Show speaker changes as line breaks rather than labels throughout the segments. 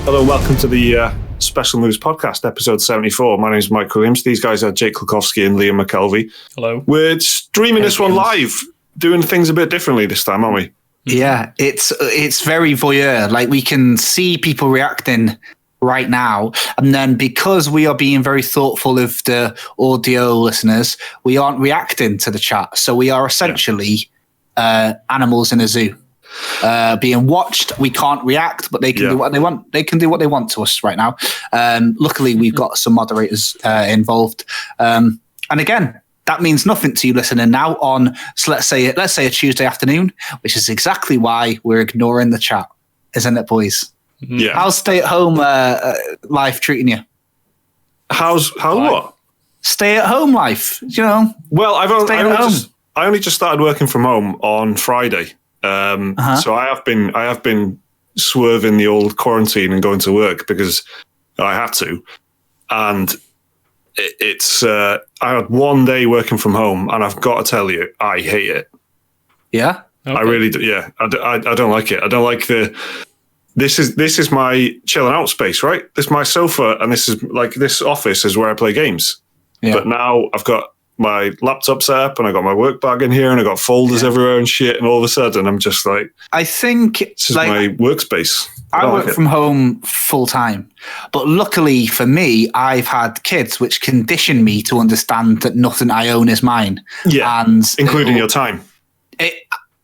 Hello and welcome to the Special Moves Podcast, episode 74. My name is Mike Williams. These guys are Jake Klukowski and Liam McKelvey.
Hello.
We're streaming this one live, doing things a bit differently this time, aren't we?
Yeah, it's very voyeur. Like, we can see people reacting right now, and then because we are being very thoughtful of the audio listeners, we aren't reacting to the chat. So we are essentially animals in a zoo. Being watched, we can't react, but they can do what they want. They can do what they want to us right now. Luckily, we've got some moderators involved, and again, that means nothing to you listening now on. So let's say a Tuesday afternoon, which is exactly why we're ignoring the chat, isn't it, boys?
Yeah.
How's stay-at-home life treating you?
How's what?
Stay-at-home life, you know.
Well, I only just started working from home on Friday. So I have been swerving the old quarantine and going to work because I had to, and it's I had 1 day working from home, and I've got to tell you, I hate it.
Yeah,
okay. I really do. Yeah, I don't like it. I don't like this is my chilling out space, right? This is my sofa, and this office is where I play games. Yeah. But now I've got my laptop set up, and I got my work bag in here, and I got folders everywhere and shit, and all of a sudden I'm just like,
I think
this is my workspace.
I work from home full time, but luckily for me, I've had kids which condition me to understand that nothing I own is mine.
Yeah, and including your time.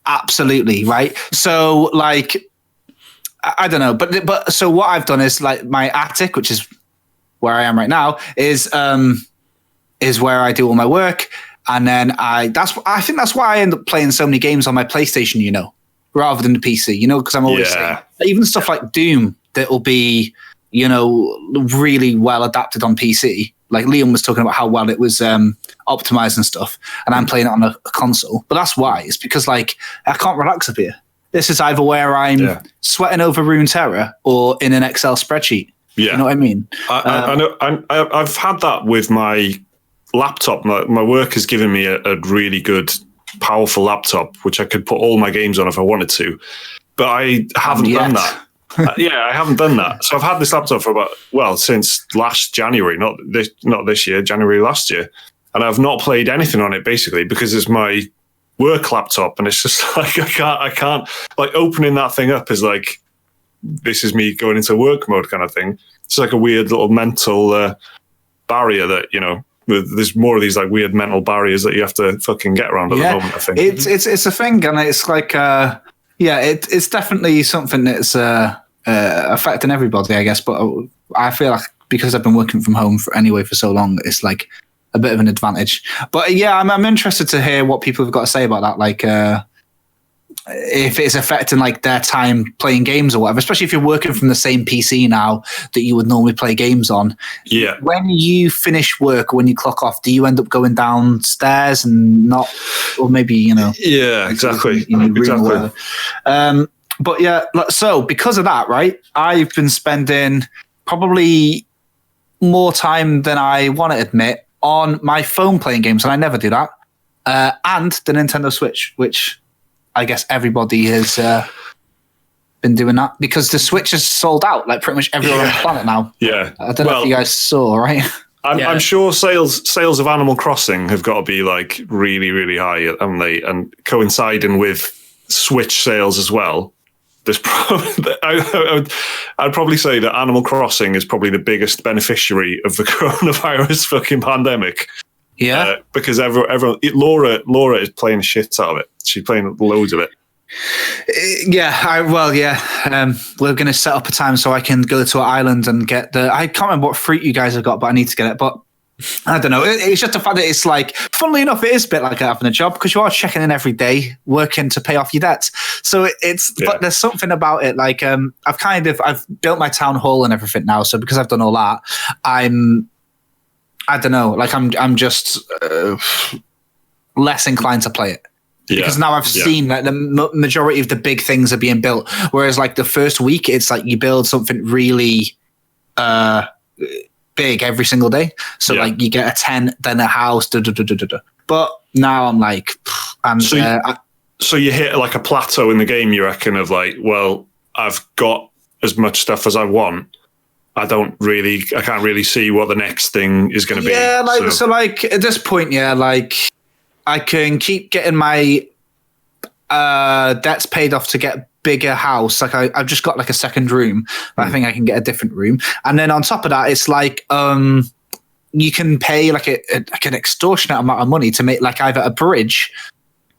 Absolutely, right? So, like, I don't know, but so what I've done is, like, my attic, which is where I am right now, is where I do all my work, and then I think that's why I end up playing so many games on my PlayStation, you know, rather than the PC, you know, because I'm always saying, even stuff like Doom that will be, you know, really well adapted on PC. Like Liam was talking about how well it was optimized and stuff, and I'm playing it on a console. But that's why. It's because, like, I can't relax up here. This is either where I'm sweating over Runeterra or in an Excel spreadsheet. Yeah. You know what I mean?
I know. I've had that with my laptop. My work has given me a really good, powerful laptop, which I could put all my games on if I wanted to. But I haven't done that. I haven't done that. So I've had this laptop for since last January, not this year, January last year. And I've not played anything on it, basically, because it's my work laptop. And it's just like, I can't, like, opening that thing up is like, this is me going into work mode kind of thing. It's like a weird little mental barrier that, you know, there's more of these like weird mental barriers that you have to fucking get around at the moment, I think.
It's a thing, and it's like, it's definitely something that's affecting everybody, I guess. But I feel like because I've been working from home for so long, it's like a bit of an advantage. But yeah, I'm interested to hear what people have got to say about that. Like, if it's affecting like their time playing games or whatever, especially if you're working from the same PC now that you would normally play games on.
Yeah.
When you finish work or when you clock off, do you end up going downstairs and not, or maybe, you know?
Yeah, exactly.
Exactly. But yeah, so because of that, right, I've been spending probably more time than I want to admit on my phone playing games, and I never do that. And the Nintendo Switch, which I guess everybody has been doing that because the Switch is sold out, like pretty much everywhere on the planet now.
Yeah.
I don't know if you guys saw, right?
I'm sure sales of Animal Crossing have got to be like really, really high, haven't they? And coinciding with Switch sales as well. There's probably, I'd probably say that Animal Crossing is probably the biggest beneficiary of the coronavirus fucking pandemic.
Yeah,
because everyone, Laura is playing shit out of it. She's playing loads of it.
We're going to set up a time so I can go to an island and get I can't remember what fruit you guys have got, but I need to get it. But I don't know. It's just the fact that it's like, funnily enough, it is a bit like having a job because you are checking in every day, working to pay off your debts. So but there's something about it. Like, I've built my town hall and everything now. So because I've done all that, I don't know. Like I'm just less inclined to play it because now I've seen that the majority of the big things are being built. Whereas like the first week, it's like you build something really big every single day. So like you get a tent, then a house. But now I'm like,
so you hit like a plateau in the game, you reckon, of like, well, I've got as much stuff as I want, I can't really see what the next thing is going to be.
Yeah, like at this point, like I can keep getting my debts paid off to get a bigger house. Like I've just got like a second room, but I think I can get a different room. And then on top of that, it's like you can pay like an extortionate amount of money to make like either a bridge,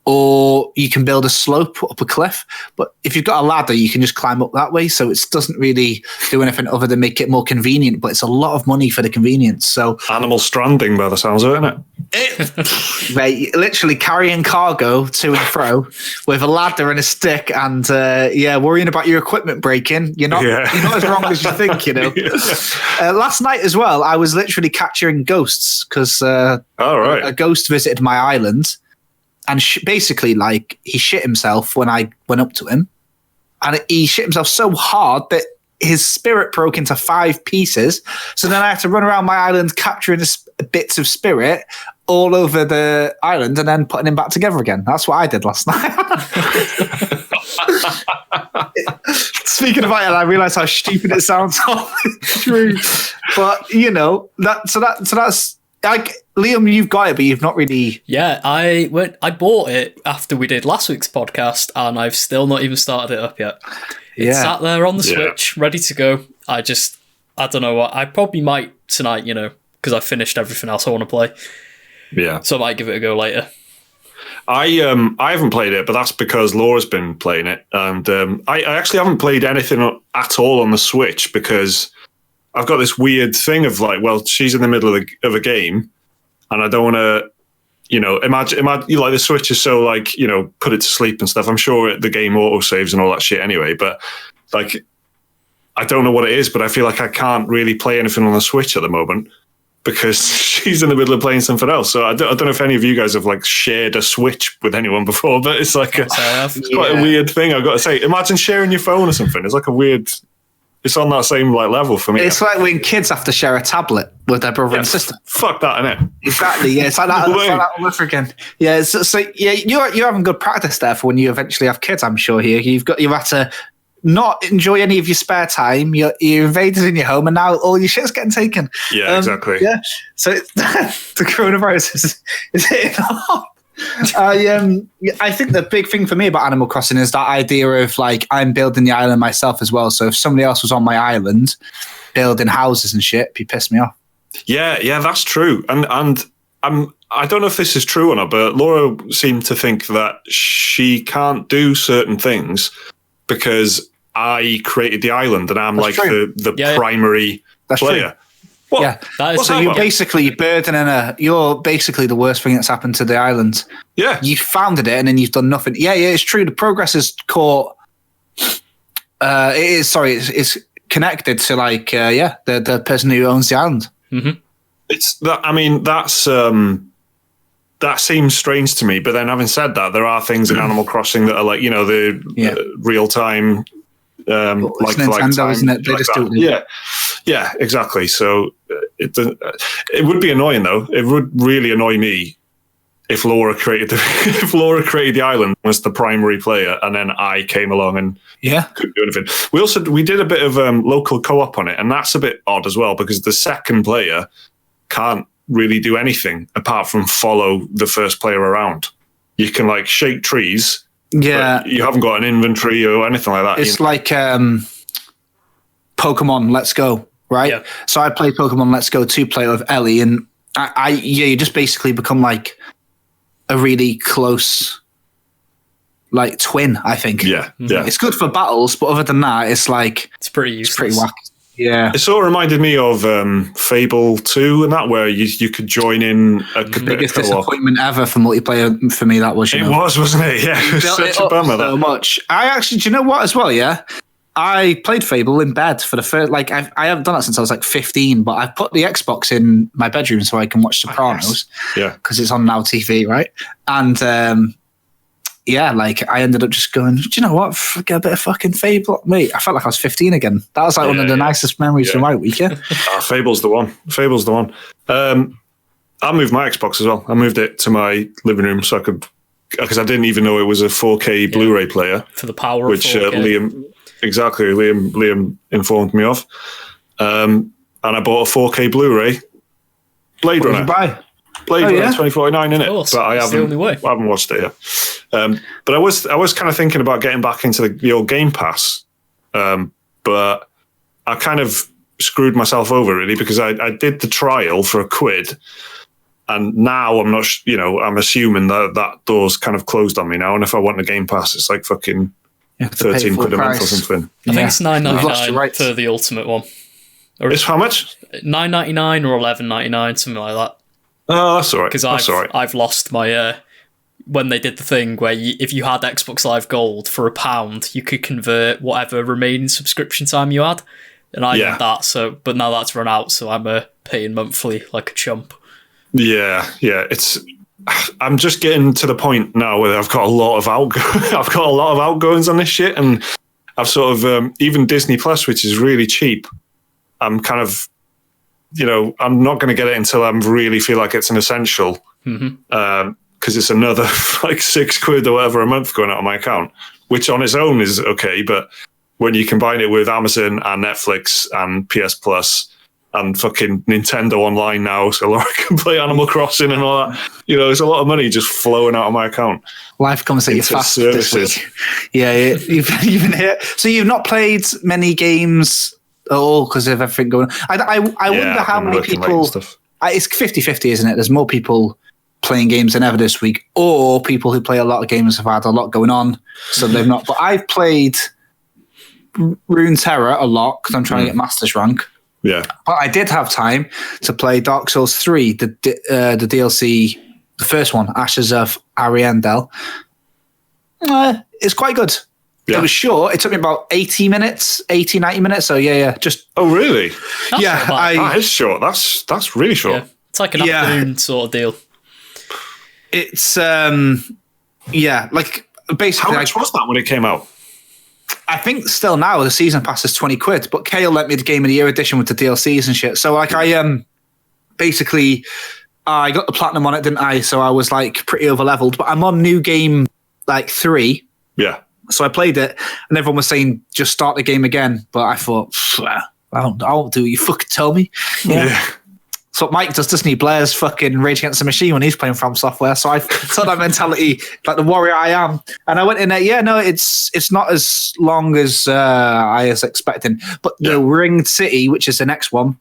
or you can build a slope up a cliff. But if you've got a ladder, you can just climb up that way. So it doesn't really do anything other than make it more convenient, but it's a lot of money for the convenience. So
Animal Stranding by the sounds of it, isn't it?
Mate, literally carrying cargo to and fro with a ladder and a stick and worrying about your equipment breaking. You're not as wrong as you think, you know. Last night as well, I was literally capturing ghosts because a ghost visited my island. And basically, like, he shit himself when I went up to him. And he shit himself so hard that his spirit broke into 5 pieces. So then I had to run around my island capturing bits of spirit all over the island and then putting him back together again. That's what I did last night. Speaking of island, I realised how stupid it sounds. True. But, you know, that's... Like, Liam, you've got it, but you've not really...
Yeah, I bought it after we did last week's podcast, and I've still not even started it up yet. It's sat there on the Switch, ready to go. I don't know what... I probably might tonight, you know, because I've finished everything else I want to play.
Yeah.
So I might give it a go later.
I haven't played it, but that's because Laura's been playing it. And I actually haven't played anything at all on the Switch because... I've got this weird thing of like, well, she's in the middle of a game, and I don't want to, you know, imagine like the Switch is so like, you know, put it to sleep and stuff. I'm sure the game auto saves and all that shit anyway, but like, I don't know what it is, but I feel like I can't really play anything on the Switch at the moment because she's in the middle of playing something else. So I don't know if any of you guys have like shared a Switch with anyone before, but it's like it's quite a weird thing. I've got to say, imagine sharing your phone or something. It's like a weird. It's on that same like level for me.
It's like when kids have to share a tablet with their brother and sister.
Fuck that, innit?
Exactly. Yeah, it's like that. All over again. Yeah. So you're having good practice there for when you eventually have kids. I'm sure here you have to not enjoy any of your spare time. You're invaded in your home, and now all your shit's getting taken.
Yeah, exactly.
Yeah. So the coronavirus is hitting hard. I think the big thing for me about Animal Crossing is that idea of like I'm building the island myself as well. So if somebody else was on my island building houses and shit, it'd piss me off. Yeah,
that's true. And I don't know if this is true or not, but Laura seemed to think that she can't do certain things because I created the island and I'm that's like true. the primary player. True. What?
Yeah, so you're basically you're basically the worst thing that's happened to the island.
Yeah,
you founded it and then you've done nothing. Yeah, it's true. The progress is caught. It's connected to like the person who owns the island.
Mm-hmm.
It's that. I mean, that seems strange to me. But then, having said that, there are things in Animal Crossing that are like the real time. Like
Nintendo, isn't it? They just do it.
Yeah, exactly. So it would be annoying though. It would really annoy me if Laura created the island, was the primary player, and then I came along and couldn't do anything. We did a bit of local co-op on it, and that's a bit odd as well because the second player can't really do anything apart from follow the first player around. You can like shake trees.
Yeah,
you haven't got an inventory or anything like that.
It's like Pokemon Let's Go, right? Yeah. So I played Pokemon Let's Go 2-player with Ellie, and you just basically become like a really close like twin, I think.
Yeah.
It's good for battles, but other than that, it's like
it's pretty useless.
It's pretty whack. Yeah.
It sort of reminded me of Fable 2 and that, where you could join in
the biggest disappointment ever for multiplayer for me, that was.
It was, wasn't it? Yeah, it was such a bummer.
So much. I actually, do you know what as well, yeah? I played Fable in bed for the first, like, I haven't done that since I was like 15, but I've put the Xbox in my bedroom so I can watch Sopranos.
Yeah.
Because it's on Now TV, right? And, yeah, like I ended up just going, do you know what? Get a bit of fucking Fable. Mate, I felt like I was 15 again. That was like one of the nicest memories from my week, yeah.
Fable's the one. Fable's the one. I moved my Xbox as well. I moved it to my living room so I could because I didn't even know it was a 4K Blu-ray player
for the power
which
of 4K.
Liam informed me of. And I bought a 4K Blu-ray Blade Runner. Blade Runner 2049 in it, but I haven't watched it yet. But I was kind of thinking about getting back into the old Game Pass, but I kind of screwed myself over really because I did the trial for £1, and now I'm not, I'm assuming that door's kind of closed on me now. And if I want a Game Pass, it's like fucking £13 a month or something.
I think it's $9.99 for the ultimate one.
Or it's how much?
$9.99 or $11.99, something like that.
Oh, that's all right.
Because I've lost my when they did the thing where if you had Xbox Live Gold for £1, you could convert whatever remaining subscription time you had, and I did that. So, but now that's run out, so I'm paying monthly like a chump. Yeah.
I'm just getting to the point now where I've got a lot of outgoings on this shit, and I've sort of even Disney Plus, which is really cheap. I'm kind of, I'm not going to get it until I really feel like it's an essential, because it's another like £6 or whatever a month going out of my account, which on its own is okay, but when you combine it with Amazon and Netflix and PS Plus and fucking Nintendo Online now, so Laura can play Animal Crossing and all that, there's a lot of money just flowing out of my account.
Life comes at you fast services. This week. Yeah, you've been here. So you've not played many games at all because of everything going on. I wonder how many people. It's 50-50, isn't it? There's more people playing games than ever this week, or people who play a lot of games have had a lot going on, so they've not. But I've played Runeterra a lot because I'm trying to get Master's rank.
Yeah,
but I did have time to play Dark Souls 3, the DLC, the first one, Ashes of Ariandel. It's quite good. Yeah. It was short. It took me about 90 minutes. So yeah. Just.
Oh really?
That's
that is short. That's really short.
Yeah. It's like an afternoon sort of deal.
It's like basically.
How much was that when it came out?
I think still now the season pass is £20, but Kale lent me the Game of the Year edition with the DLCs and shit. So like I basically I got the platinum on it, didn't I? So I was like pretty over leveled. But I'm on new game like 3.
Yeah.
So I played it, and everyone was saying just start the game again. But I thought I won't do what you fucking tell me. Yeah. That's what Mike does, doesn't he? Blair's fucking Rage Against the Machine when he's playing From Software. So I took that mentality, like the warrior I am. And I went in there, it's not as long as I was expecting. But the Ringed City, which is the next one,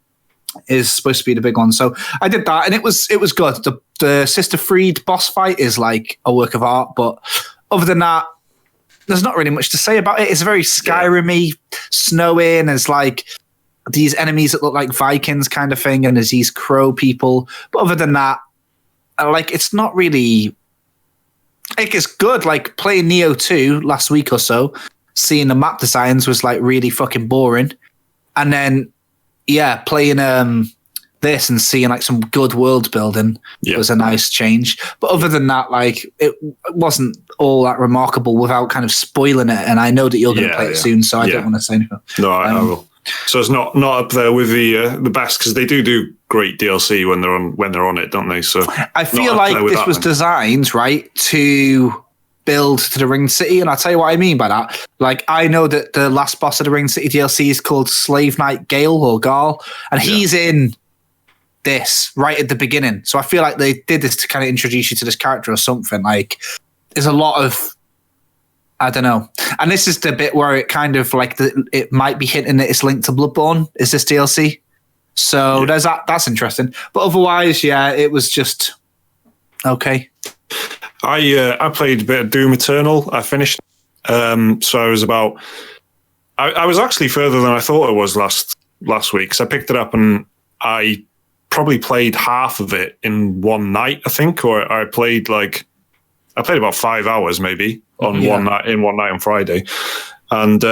is supposed to be the big one. So I did that, and it was good. The Sister Freed boss fight is like a work of art. But other than that, there's not really much to say about it. It's very Skyrim-y, snowing. There's like these enemies that look like Vikings kind of thing, and there's these crow people. But other than that, it's not really. It's good. Like playing Neo 2 last week or so, seeing the map designs was like really fucking boring, and then playing this and seeing like some good world building was a nice change. But other than that, like it wasn't all that remarkable without kind of spoiling it. And I know that you're going to play it soon, so I don't want to say anything.
No, I will. So it's not up there with the best, because they do great DLC when they're on it, don't they? So
I feel like this was designed right to build to the Ringed City, and I'll tell you what I mean by that. Like I know that the last boss of the Ringed City DLC is called Slave Knight Gale or Garl, and he's in this right at the beginning. So I feel like they did this to kind of introduce you to this character or something. Like there's a lot of, I don't know. And this is the bit where it kind of like it might be hinting that it's linked to Bloodborne. Is this DLC? So there's that. That's interesting. But otherwise, it was just okay.
I played a bit of Doom Eternal. I finished. So I was about. I was actually further than I thought I was last week. So I picked it up and I probably played half of it in one night, I think, or I played about 5 hours maybe on one night on Friday, and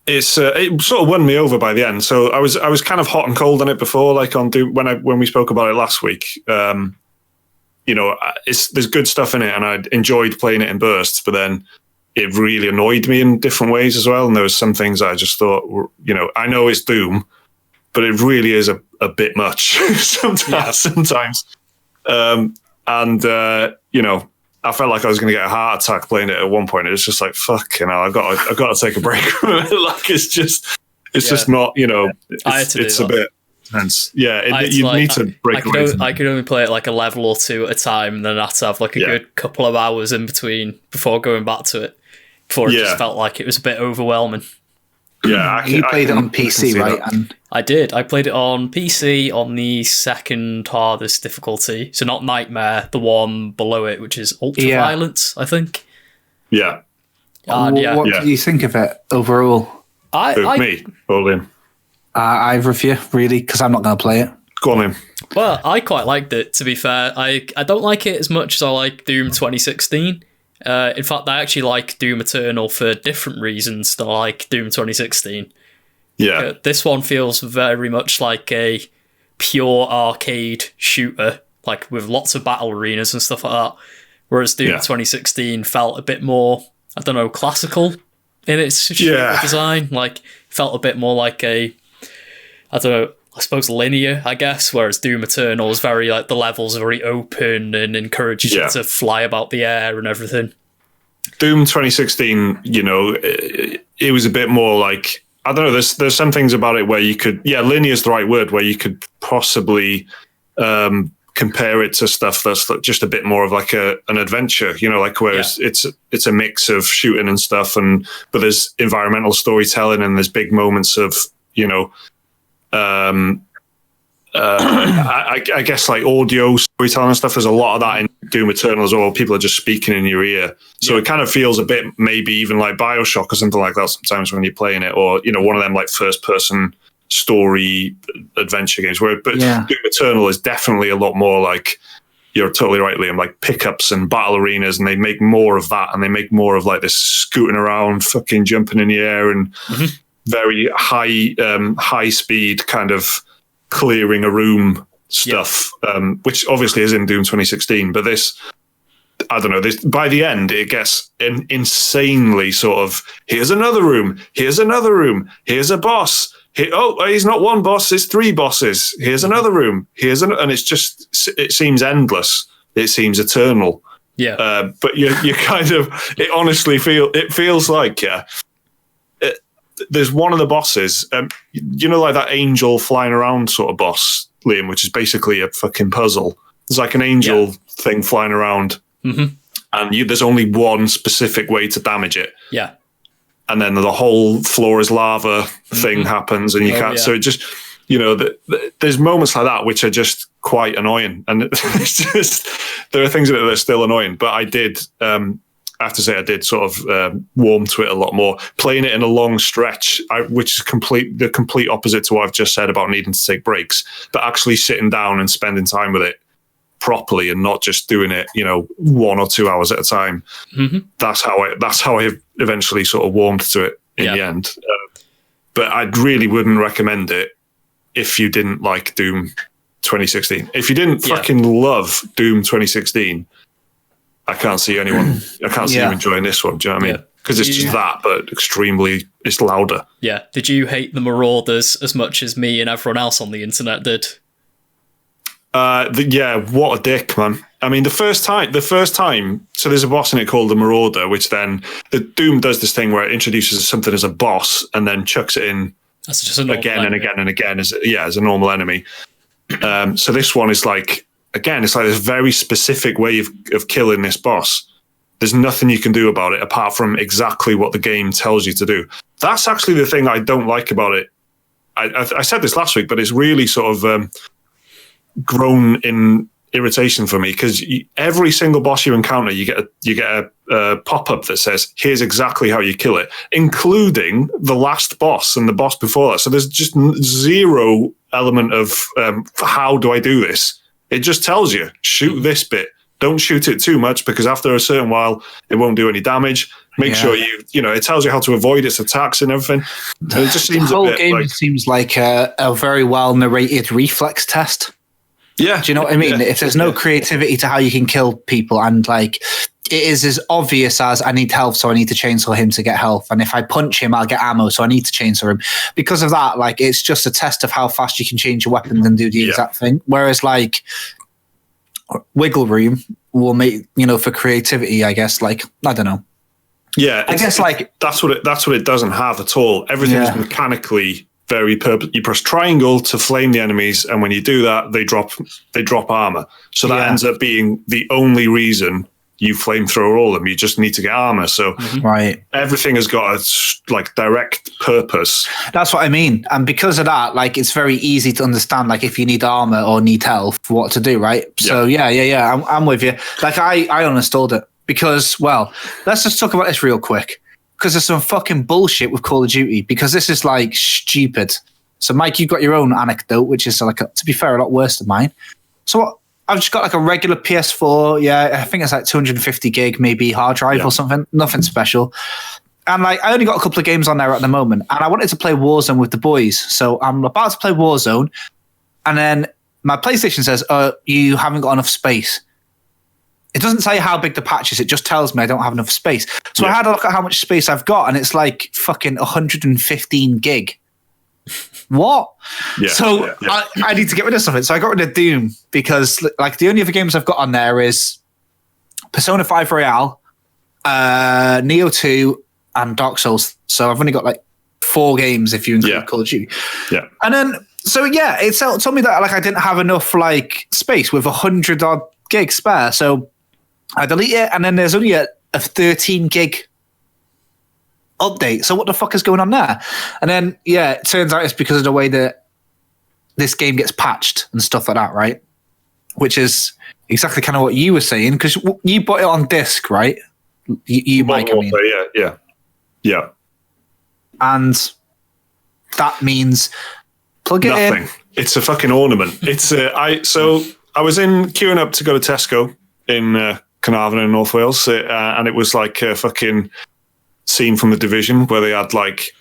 it sort of won me over by the end. So I was kind of hot and cold on it before, like on Doom when we spoke about it last week. There's good stuff in it, and I enjoyed playing it in bursts, but then it really annoyed me in different ways as well. And there was some things I just thought, I know it's Doom, but it really is a bit much sometimes. And I felt like I was going to get a heart attack playing it at one point. It was just like, fucking hell, I've got to take a break from it. Like, it's just not, it's a bit tense. Yeah, you need to break away from it.
I could only play it like a level or two at a time, and then I had to have like a good couple of hours in between before going back to it. Before it just felt like it was a bit overwhelming.
Yeah,
you played it on PC, right? And
I did. I played it on PC on the second hardest difficulty. So not Nightmare, the one below it, which is Ultraviolence, I think.
Yeah.
And what do you think of it overall?
Me, Olin.
Either of you, really, because I'm not going to play it.
Go on in.
Well, I quite liked it, to be fair. I don't like it as much as I like Doom 2016. In fact, I actually like Doom Eternal for different reasons than I like Doom 2016.
Yeah.
This one feels very much like a pure arcade shooter, like with lots of battle arenas and stuff like that. Whereas Doom 2016 felt a bit more, I don't know, classical in its shooter design. Like, felt a bit more like I don't know, I suppose linear, I guess, whereas Doom Eternal is very, like, the levels are very open and encourages you to fly about the air and everything.
Doom 2016, it was a bit more like, I don't know, there's some things about it where you could, linear is the right word, where you could possibly compare it to stuff that's just a bit more of like an adventure, like whereas it's a mix of shooting and stuff, but there's environmental storytelling and there's big moments of, I guess like audio storytelling and stuff. There's a lot of that in Doom Eternal as well. People are just speaking in your ear, so it kind of feels a bit maybe even like BioShock or something like that sometimes when you're playing it, or one of them like first-person story adventure games. But Doom Eternal is definitely a lot more like, you're totally right, Liam, like pickups and battle arenas, and they make more of that, and they make more of like this scooting around, fucking jumping in the air, and very high speed kind of clearing a room stuff, which obviously is in Doom 2016. But this, I don't know, by the end, it gets insanely sort of, here's another room, here's a boss. He's not one boss, it's three bosses. Here's another room, and it's just, it seems endless. It seems eternal. Yeah. But you kind of, it honestly feels like, there's one of the bosses, like that angel flying around sort of boss, Liam, which is basically a fucking puzzle. There's like an angel thing flying around, and there's only one specific way to damage it. Yeah. And then the whole floor is lava thing happens, and you can't. So it just, there's moments like that which are just quite annoying, and it's just, there are things that are still annoying. But I did. I have to say, I did sort of warm to it a lot more. Playing it in a long stretch, which is the complete opposite to what I've just said about needing to take breaks, but actually sitting down and spending time with it properly and not just doing it, 1 or 2 hours at a time. That's how I eventually sort of warmed to it in the end. But I really wouldn't recommend it if you didn't like Doom 2016. If you didn't fucking love Doom 2016, I can't see you enjoying this one. Do you know what I mean? Because it's just that, but it's louder. Yeah.
Did you hate the Marauders as much as me and everyone else on the internet did?
What a dick, man. I mean, the first time, so there's a boss in it called the Marauder, which then the Doom does this thing where it introduces something as a boss and then chucks it in again and again and again as a normal enemy. So this one is like, again, it's like this very specific way of killing this boss. There's nothing you can do about it apart from exactly what the game tells you to do. That's actually the thing I don't like about it. I said this last week, but it's really sort of grown in irritation for me, because every single boss you encounter, you get a pop-up that says, here's exactly how you kill it, including the last boss and the boss before that. So there's just zero element of how do I do this? It just tells you, shoot this bit. Don't shoot it too much, because after a certain while, it won't do any damage. Make sure it tells you how to avoid its attacks and everything. And it just seems
the whole game seems like a very well narrated reflex test.
Yeah.
Do you know what I mean? If there's no creativity to how you can kill people, and like it is as obvious as, I need health, so I need to chainsaw him to get health. And if I punch him, I'll get ammo, so I need to chainsaw him. Because of that, like, it's just a test of how fast you can change your weapons and do the exact thing. Whereas, like, wiggle room will make, for creativity, I guess. Like, I don't know.
Yeah,
I guess like
that's what it doesn't have at all. Everything's mechanically very purpose. You press triangle to flame the enemies, and when you do that, they drop armor. So that ends up being the only reason you flamethrower all of them. You just need to get armor. So everything has got a like direct purpose. That's
what I mean. And because of that, like it's very easy to understand, like if you need armor or need health, what to do, right? So yeah. I'm with you. Like I uninstalled it because, well, let's just talk about this real quick. Because there's some fucking bullshit with Call of Duty, because this is like stupid. So Mike, you've got your own anecdote, which is like, to be fair, a lot worse than mine. So what? I've just got like a regular PS4. Yeah, I think it's like 250 gig, maybe hard drive or something. Nothing special. And like, I only got a couple of games on there at the moment. And I wanted to play Warzone with the boys. So I'm about to play Warzone. And then my PlayStation says, you haven't got enough space. It doesn't say how big the patch is. It just tells me I don't have enough space. So I had a look at how much space I've got. And it's like fucking 115 gig. What? I need to get rid of something. So I got rid of Doom because like the only other games I've got on there is Persona 5 Royale, Neo 2, and Dark Souls. So I've only got like 4 games if you include Call of Duty.
Yeah.
And then it told me that like I didn't have enough like space with 100 odd gig spare. So I delete it, and then there's only a 13 gig update. So what the fuck is going on there? And then it turns out it's because of the way that this game gets patched and stuff like that, right? Which is exactly kind of what you were saying, because you bought it on disc, right? You Mike, I mean.
Yeah.
And that means plug it in.
It's a fucking ornament. It's I was queuing up to go to Tesco in Carnarvon in North Wales, and it was like a fucking scene from The Division where they had like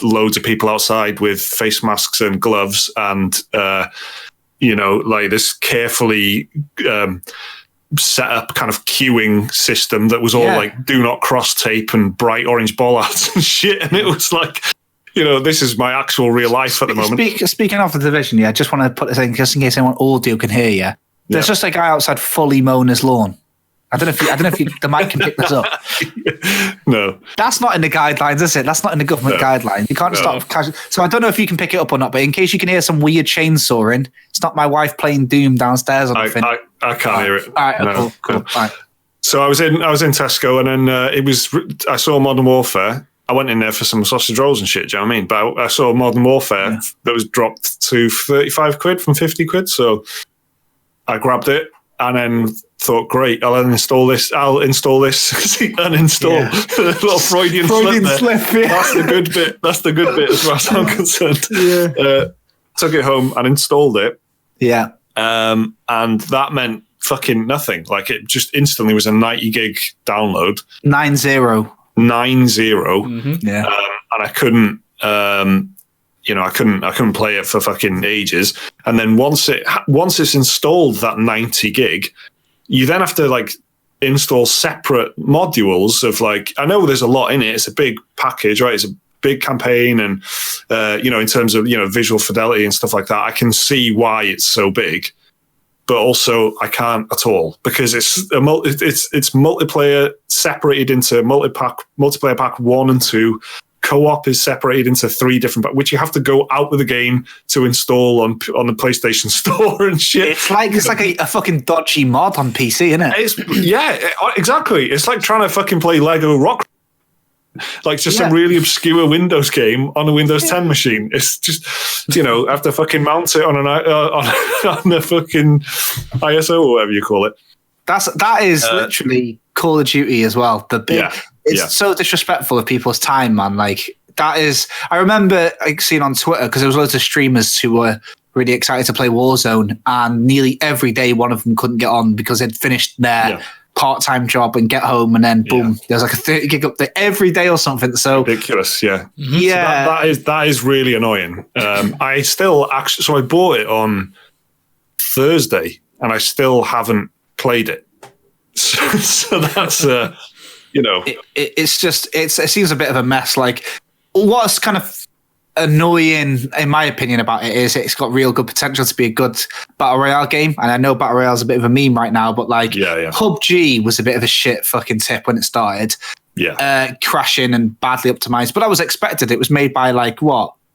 loads of people outside with face masks and gloves and like this carefully set up kind of queuing system that was all like do not cross tape and bright orange bollards and shit, and it was like, this is my actual real life at the moment.
Speaking of The Division, I just want to put this in just in case anyone audio can hear you. There's just a guy outside fully mowing his lawn. I don't know if the mic can pick this up.
No.
That's not in the guidelines, is it? That's not in the government guidelines. You can't stop casual. So I don't know if you can pick it up or not, but in case you can hear some weird chainsawing, it's not my wife playing Doom downstairs or anything.
I can't hear it.
All right, cool. All right.
So I was in Tesco, and then I saw Modern Warfare. I went in there for some sausage rolls and shit, do you know what I mean? But I saw Modern Warfare that was dropped to 35 quid from 50 quid. So I grabbed it and then thought, great, I'll uninstall this. Uninstall. Little Freudian slip. Yeah. That's the good bit as far as I'm concerned. Yeah. Took it home and installed it.
Yeah.
And that meant fucking nothing. Like it just instantly was a 90 gig download.
90.
Mm-hmm.
Yeah.
And I couldn't, I couldn't play it for fucking ages. And then once it's installed that 90 gig, you then have to like install separate modules of like, I know there's a lot in it. It's a big package, right? It's a big campaign. And, in terms of, visual fidelity and stuff like that, I can see why it's so big, but also I can't at all because it's multiplayer separated into multiplayer pack 1 and 2. Co-op is separated into 3 different, which you have to go out with the game to install on the PlayStation Store and shit.
It's like a fucking dodgy mod on PC, isn't it?
Exactly. It's like trying to fucking play Lego Rock, like just some really obscure Windows game on a Windows 10 machine. It's just, I have to fucking mount it on on the fucking ISO or whatever you call it.
That is literally Call of Duty as well. It's so disrespectful of people's time, man. Like that is, I remember seeing on Twitter because there was loads of streamers who were really excited to play Warzone, and nearly every day one of them couldn't get on because they'd finished their part-time job and get home, and then boom, there's like a 30 gig update every day or something. So
ridiculous, yeah.
Mm-hmm. Yeah,
so that is really annoying. I still so I bought it on Thursday, and I still haven't played it. So that's
it seems a bit of a mess. Like what's kind of annoying, in my opinion, about it is it's got real good potential to be a good battle royale game. And I know battle royale is a bit of a meme right now, but like PUBG was a bit of a shit fucking tip when it started. Crashing and badly optimized, but that was expected. It was made by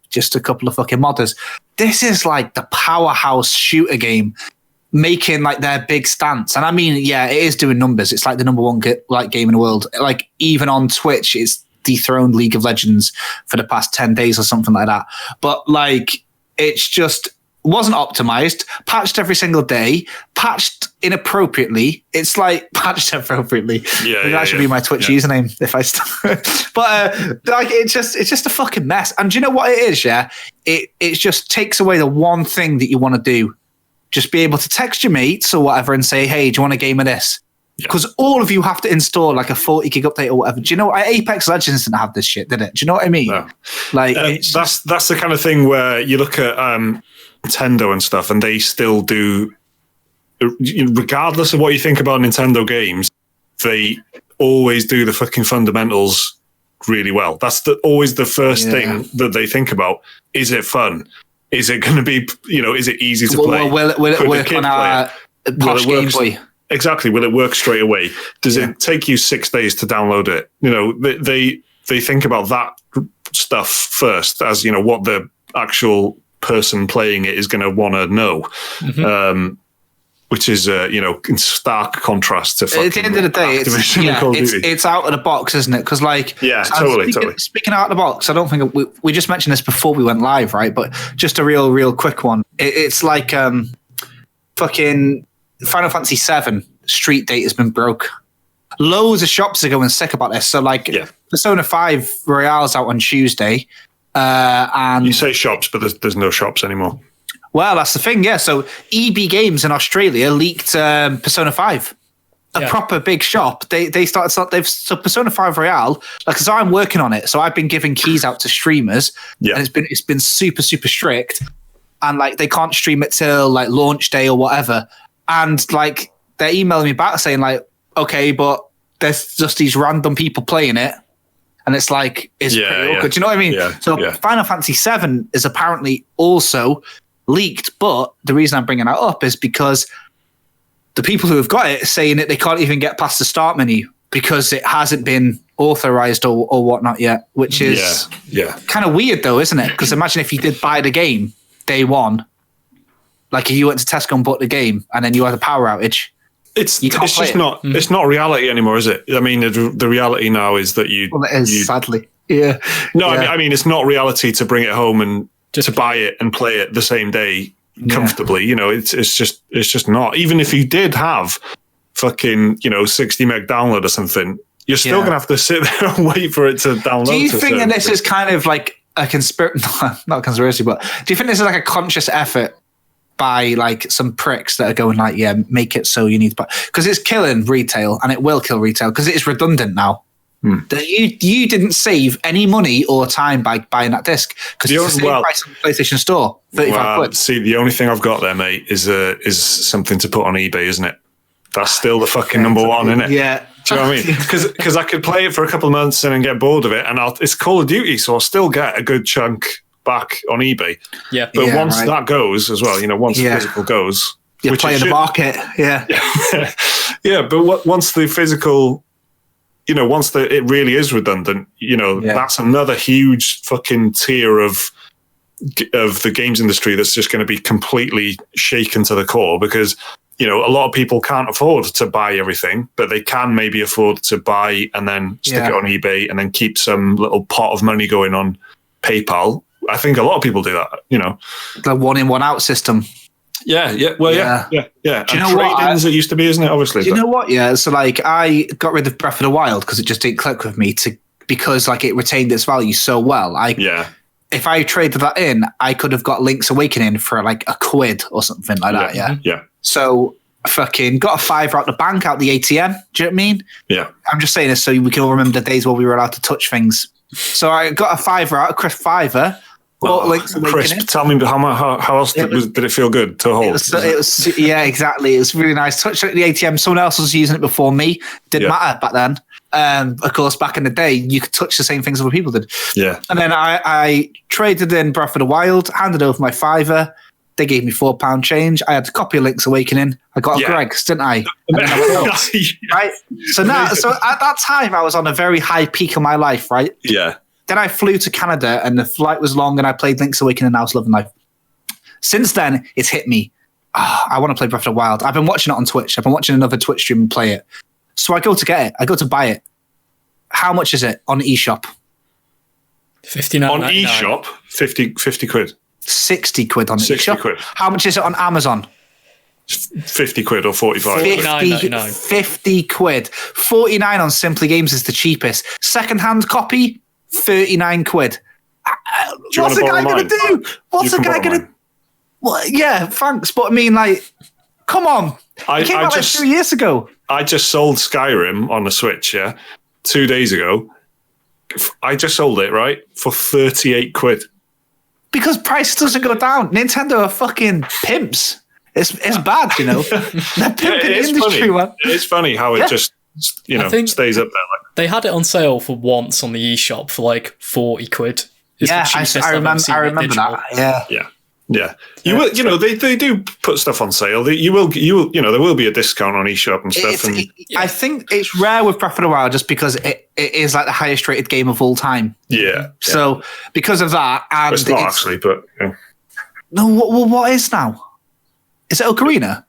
just a couple of fucking modders. This is like the powerhouse shooter game making like their big stance. And I mean, it is doing numbers. It's like the number one game in the world. Like even on Twitch, it's dethroned League of Legends for the past 10 days or something like that. But like, it's just wasn't optimized, patched every single day, patched inappropriately. It's like patched appropriately. That should be my Twitch username if I start. But like, it's just a fucking mess. And do you know what it is? It just takes away the one thing that you want to do. Just be able to text your mates or whatever and say, hey, do you want a game of this? Because all of you have to install like a 40 gig update or whatever. Do you know, Apex Legends didn't have this shit, did it? Do you know what I mean?
No.
Like
that's the kind of thing where you look at Nintendo and stuff, and they still do, regardless of what you think about Nintendo games, they always do the fucking fundamentals really well. That's always the first thing that they think about. Is it fun? Is it going to be, is it easy to play?
Will it work on our posh Game Boy?
Exactly. Will it work straight away? Does it take you 6 days to download it? They think about that stuff first, as what the actual person playing it is going to want to know, which is in stark contrast to
at the end of the day, it's out of the box, isn't it? Because totally. Speaking out of the box, I don't think we just mentioned this before we went live, right? But just a real quick one. It's like fucking Final Fantasy VII street date has been broke. Loads of shops are going sick about this. So Persona 5 Royale's out on Tuesday. And
you say shops, but there's no shops anymore.
Well, that's the thing, So EB Games in Australia leaked Persona 5, a proper big shop. They started. So Persona 5 Royale, because I'm working on it, so I've been giving keys out to streamers, and it's been super strict, and like they can't stream it till like launch day or whatever, and like they're emailing me back saying like, okay, but there's just these random people playing it. And it's like, pretty awkward. Do you know what I mean? Final Fantasy VII is apparently also leaked, but the reason I'm bringing that up is because the people who have got it are saying that they can't even get past the start menu because it hasn't been authorized or whatnot yet, which is kind of weird though, isn't it? Because imagine if you did buy the game day one, like if you went to Tesco and bought the game and then you had a power outage.
It's just not. It's not reality anymore, is it? I mean, the reality now is that you.
Well, it is sadly.
No, I mean, it's not reality to bring it home and to buy it and play it the same day comfortably. It's just not. Even if you did have fucking 60 meg download or something, you're still gonna have to sit there and wait for it to download. Do
you think that this is kind of like a not conspiracy, but do you think this is like a conscious effort by like some pricks that are going like, make it so you need to buy, because it's killing retail and it will kill retail because it's redundant now. You didn't save any money or time by buying that disc because it's the same price on the PlayStation Store, 35 quid.
See, the only thing I've got there, mate, is something to put on eBay, isn't it? That's still the fucking number one, isn't it?
Yeah.
Do you know what I mean? Because I could play it for a couple of months and then get bored of it, and it's Call of Duty, so I'll still get a good chunk back on eBay.
Yeah.
But once that goes as well, once the physical goes,
you're playing the market.
But once the physical, once it really is redundant, that's another huge fucking tier of the games industry that's just going to be completely shaken to the core because a lot of people can't afford to buy everything, but they can maybe afford to buy and then stick it on eBay and then keep some little pot of money going on PayPal. I think a lot of people do that,
The one in, one out system.
Yeah. Well, yeah. Do
you know what?
It used to be, isn't it? Obviously.
Do you know what? Yeah. So like, I got rid of Breath of the Wild because it just didn't click with me because like it retained its value so well. If I traded that in, I could have got Link's Awakening for like £1 or something like that. Yeah.
Yeah.
So fucking got a $5 out the bank, out the ATM. Do you know what I mean?
Yeah.
I'm just saying this so we can all remember the days where we were allowed to touch things. So I got a $5 out, a crisp $5.
Crisp. Tell me how else did it feel good to hold?
It was exactly. It was really nice. Touched at the ATM. Someone else was using it before me. Didn't matter back then. Of course, back in the day, you could touch the same things other people did.
Yeah.
And then I traded in Breath of the Wild, handed over my $5. They gave me £4 change. I had a copy of Link's Awakening. I got a Greg's, didn't I? Right. So at that time, I was on a very high peak of my life, right?
Yeah.
Then I flew to Canada, and the flight was long, and I played Link's Awakening, and I was loving life. Since then, it's hit me. I want to play Breath of the Wild. I've been watching it on Twitch. I've been watching another Twitch stream and play it. So I go to get it. I go to buy it. How much is it on eShop?
$59.99.
On eShop, 50 quid.
60 quid on
60
eShop.
quid.
How much is it on Amazon?
50 quid or 45.
50 quid. 49 on Simply Games is the cheapest. Second-hand copy, 39 quid. What's the guy going to do? What's the guy going to... Well, yeah, thanks. But I mean, like, come on. It came out like 2 years ago.
I just sold Skyrim on the Switch, 2 days ago. I just sold it, right, for 38 quid.
Because price doesn't go down. Nintendo are fucking pimps. It's bad, you know. They're pimping the industry, man.
It's funny how it just, stays up there.
They had it on sale for once on the eShop for like 40 quid.
I remember that.
Yeah. You will, they do put stuff on sale. There will be a discount on eShop and stuff.
I think it's rare with Breath of the Wild just because it is like the highest rated game of all time.
Yeah.
So because of that, and
it's not actually, but yeah.
No, what is now? Is it Ocarina?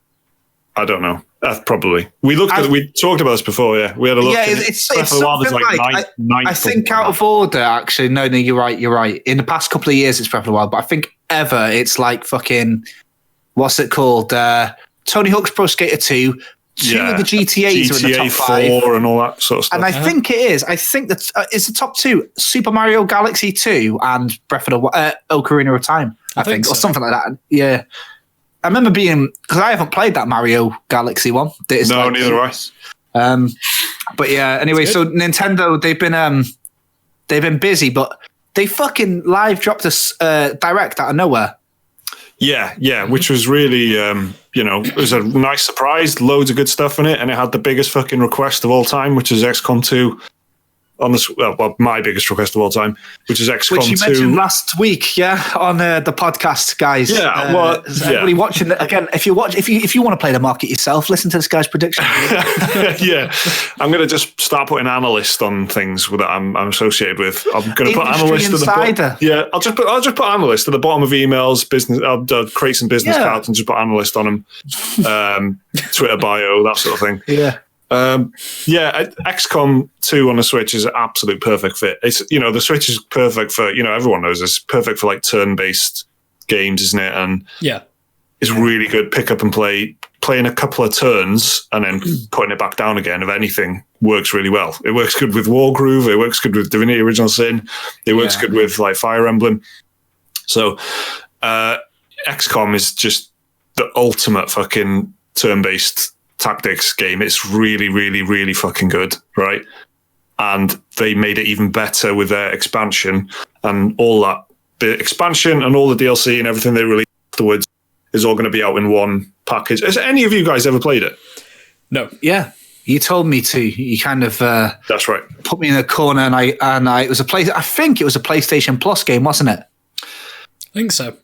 I don't know. Probably. We talked about this before. Yeah, we had a look. Yeah,
it's something like I think out of order. Actually, no, you're right. In the past couple of years, it's Breath of the Wild, but I think ever it's like fucking what's it called? Tony Hawk's Pro Skater 2. Two of the GTAs are in the top 5,
and all that sort of stuff.
And I think it is. I think that it's the top 2: Super Mario Galaxy 2 and Breath of the Ocarina of Time. I think so. Or something like that. Yeah. I remember because I haven't played that Mario Galaxy one.
No, neither have
I. But yeah, anyway, so Nintendo, they've been busy, but they fucking live dropped us direct out of nowhere.
Yeah, which was really, it was a nice surprise. Loads of good stuff in it, and it had the biggest fucking request of all time, which is XCOM 2. My biggest request of all time, which is XCOM 2.
Which you mentioned last week, on the podcast, guys.
Yeah,
everybody watching again. If you want to play the market yourself, listen to this guy's prediction.
Yeah, I'm going to just start putting analyst on things that I'm associated with. I'm going to put analyst at the bottom. Yeah, I'll just put analyst at the bottom of emails. Business. I'll create some business cards and just put analyst on them. Twitter bio, that sort of thing.
Yeah.
XCOM 2 on the Switch is an absolute perfect fit. It's the Switch is perfect for everyone knows it's perfect for like turn-based games, isn't it? And it's really good pick up and playing a couple of turns and then putting it back down again. If anything, works really well. It works good with Wargroove. It works good with Divinity: Original Sin. It works good with like Fire Emblem. So XCOM is just the ultimate fucking turn-based tactics game. It's really, really, really fucking good, right? And they made it even better with their expansion and all that. The expansion and all the DLC and everything they released afterwards is all going to be out in one package. Has any of you guys ever played it?
No.
Yeah, you told me to. You kind of
that's right.
Put me in a corner, and it was I think it was a PlayStation Plus game, wasn't it?
I think so.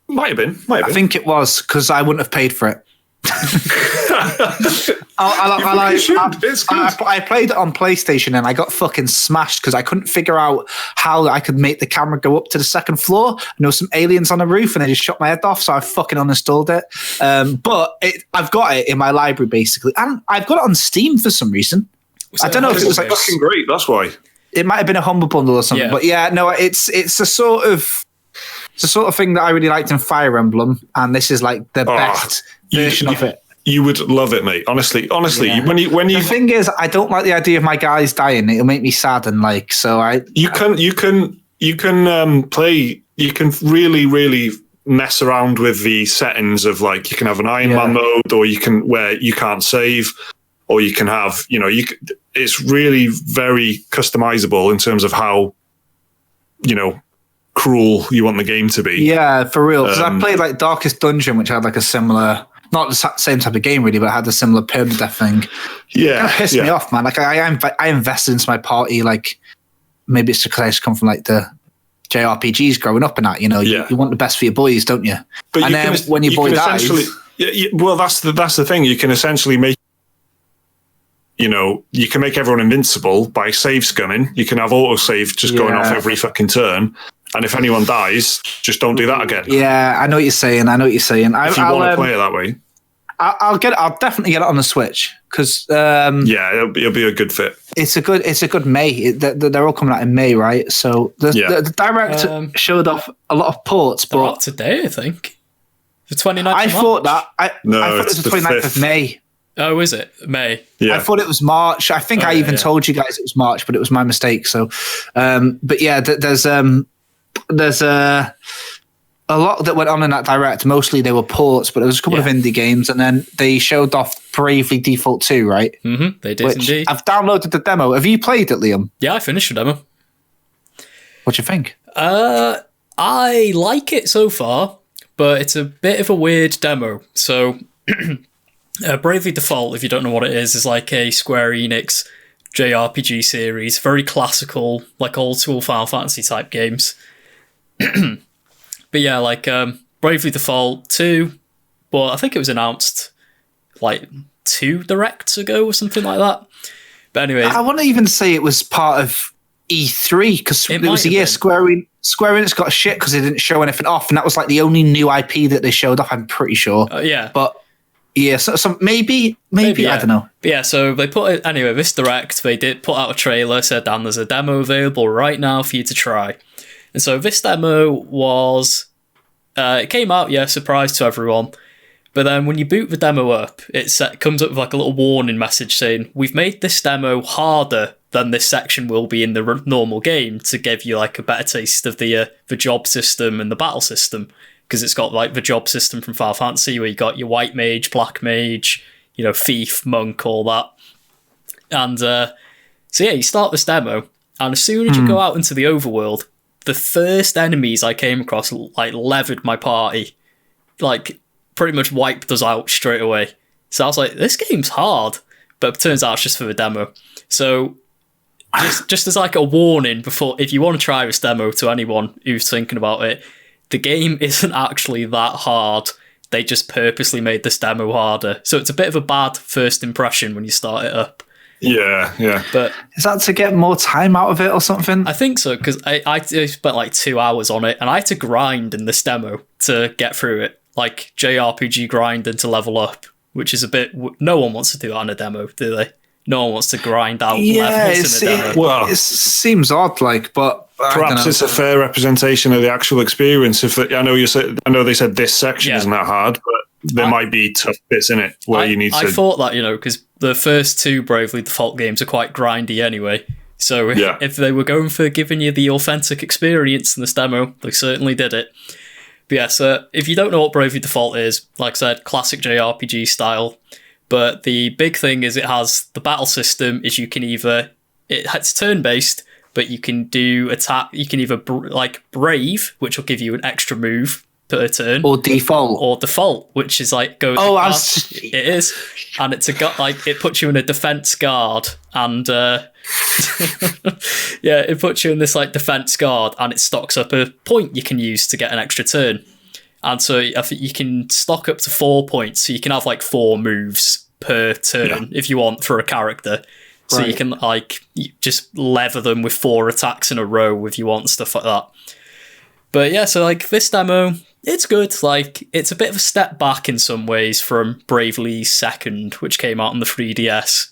Might have been.
I think it was because I wouldn't have paid for it. I played it on PlayStation and I got fucking smashed because I couldn't figure out how I could make the camera go up to the second floor. And there were some aliens on the roof and they just shot my head off, so I fucking uninstalled it. But I've got it in my library basically, and I've got it on Steam for some reason. I don't know if it was like
fucking great. That's why
it might have been a Humble Bundle or something. But it's the sort of thing that I really liked in Fire Emblem, and this is like the best version of it.
You would love it, mate. Honestly, when you
the thing is, I don't like the idea of my guys dying. It'll make me sad, and you
can play. You can really, really mess around with the settings of like you can have an Iron Man mode, or you can where you can't save, or you can have it's really very customizable in terms of how cruel you want the game to be.
Yeah, for real. Because I played like Darkest Dungeon, which had like a similar not the same type of game really, but had a similar permadeath thing.
Yeah,
Kind of pissed me off, man. Like I invested into my party. Like maybe it's because I just come from like the JRPGs growing up and that. You know, you want the best for your boys, don't you?
But
and then when your boy dies,
well, that's the thing. You can essentially make. You know, you can make everyone invincible by save scumming. You can have autosave just going off every fucking turn. And if anyone dies, just don't do that again.
Yeah, I know what you're saying.
If you want to play it that way.
I'll definitely get it on the Switch because
it'll be a good fit.
It's a good May. They're all coming out in May, right? So the direct showed off a lot of ports, but
today I think the 29th.
I thought that I thought it was the 29th
5th.
of May.
Oh, is it May?
Yeah. I thought it was March. I think I even told you guys it was March, but it was my mistake. So, but yeah, there's a lot that went on in that direct. Mostly they were ports, but there was a couple of indie games, and then they showed off Bravely Default 2, right?
Mm-hmm, they did indeed.
I've downloaded the demo. Have you played it, Liam?
Yeah, I finished the demo.
What do you think?
I like it so far, but it's a bit of a weird demo. So. Bravely Default, if you don't know what it is like a Square Enix JRPG series, very classical, like old school Final Fantasy type games. But yeah, like Bravely Default 2, well, I think it was announced like 2 directs ago or something like that. But anyway,
I wouldn't even say it was part of E3 because it was a year Square Enix got shit because they didn't show anything off, and that was like the only new IP that they showed off. I'm pretty sure.
Yeah,
but. Yeah, so maybe I don't know.
But yeah, so they put it anyway. This direct, they did put out a trailer, said, "Dan, there's a demo available right now for you to try." And so this demo was, it came out, surprise to everyone. But then when you boot the demo up, it comes up with like a little warning message saying, "We've made this demo harder than this section will be in the normal game to give you like a better taste of the job system and the battle system." Because it's got like the job system from Final Fantasy where you got your white mage, black mage, thief, monk, all that. And so yeah, you start this demo, and as soon as you go out into the overworld, the first enemies I came across like levered my party, like pretty much wiped us out straight away. So I was like, this game's hard, but it turns out it's just for the demo. So just as like a warning before, if you want to try this demo to anyone who's thinking about it, the game isn't actually that hard. They just purposely made this demo harder. So it's a bit of a bad first impression when you start it up.
Yeah.
But
is that to get more time out of it or something?
I think so, because I spent like 2 hours on it, and I had to grind in this demo to get through it. Like JRPG grinding to level up, which is a bit... No one wants to do that on a demo, do they? No one wants to grind out levels in a demo.
Well, it seems odd, like, but...
Perhaps it's a fair representation of the actual experience. I know they said this section isn't that hard, but there might be tough bits in it where you need to.
I thought that because the first 2 Bravely Default games are quite grindy anyway. So if they were going for giving you the authentic experience in this demo, they certainly did it. But yeah, so if you don't know what Bravely Default is, like I said, classic JRPG style. But the big thing is it has the battle system. Is it's turn based. But you can do attack. You can either brave, which will give you an extra move per turn,
or default,
which is like goes. It is, and it's it puts you in a defense guard, and it puts you in this like defense guard, and it stocks up a point you can use to get an extra turn, and so I think you can stock up to 4 points, so you can have like 4 moves per turn if you want for a character. So you can you just lever them with 4 attacks in a row if you want, stuff like that. But yeah, so like this demo, it's good. Like it's a bit of a step back in some ways from Bravely Second, which came out on the 3DS,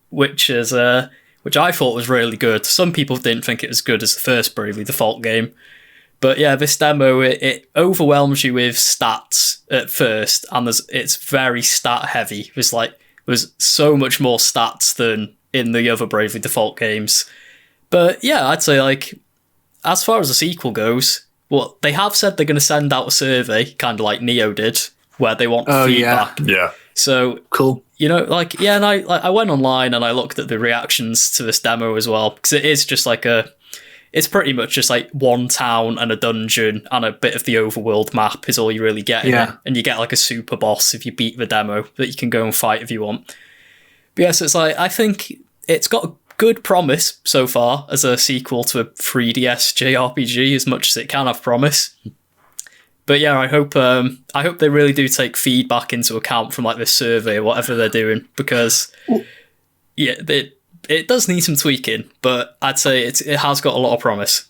which I thought was really good. Some people didn't think it was good as the first Bravely Default game. But yeah, this demo, it overwhelms you with stats at first, and it's very stat heavy. There's so much more stats than in the other Bravely Default games. But yeah, I'd say like, as far as the sequel goes, they have said they're going to send out a survey, kind of like Neo did, where they want feedback.
Yeah.
So
cool.
And I went online and I looked at the reactions to this demo as well, because it is just like it's pretty much just like one town and a dungeon and a bit of the overworld map is all you really get in it. And you get like a super boss if you beat the demo that you can go and fight if you want. But yeah, so it's like, I think it's got good promise so far as a sequel to a 3DS JRPG, as much as it can have promise. But yeah, I hope they really do take feedback into account from like this survey or whatever they're doing, because yeah, it does need some tweaking, but I'd say it has got a lot of promise.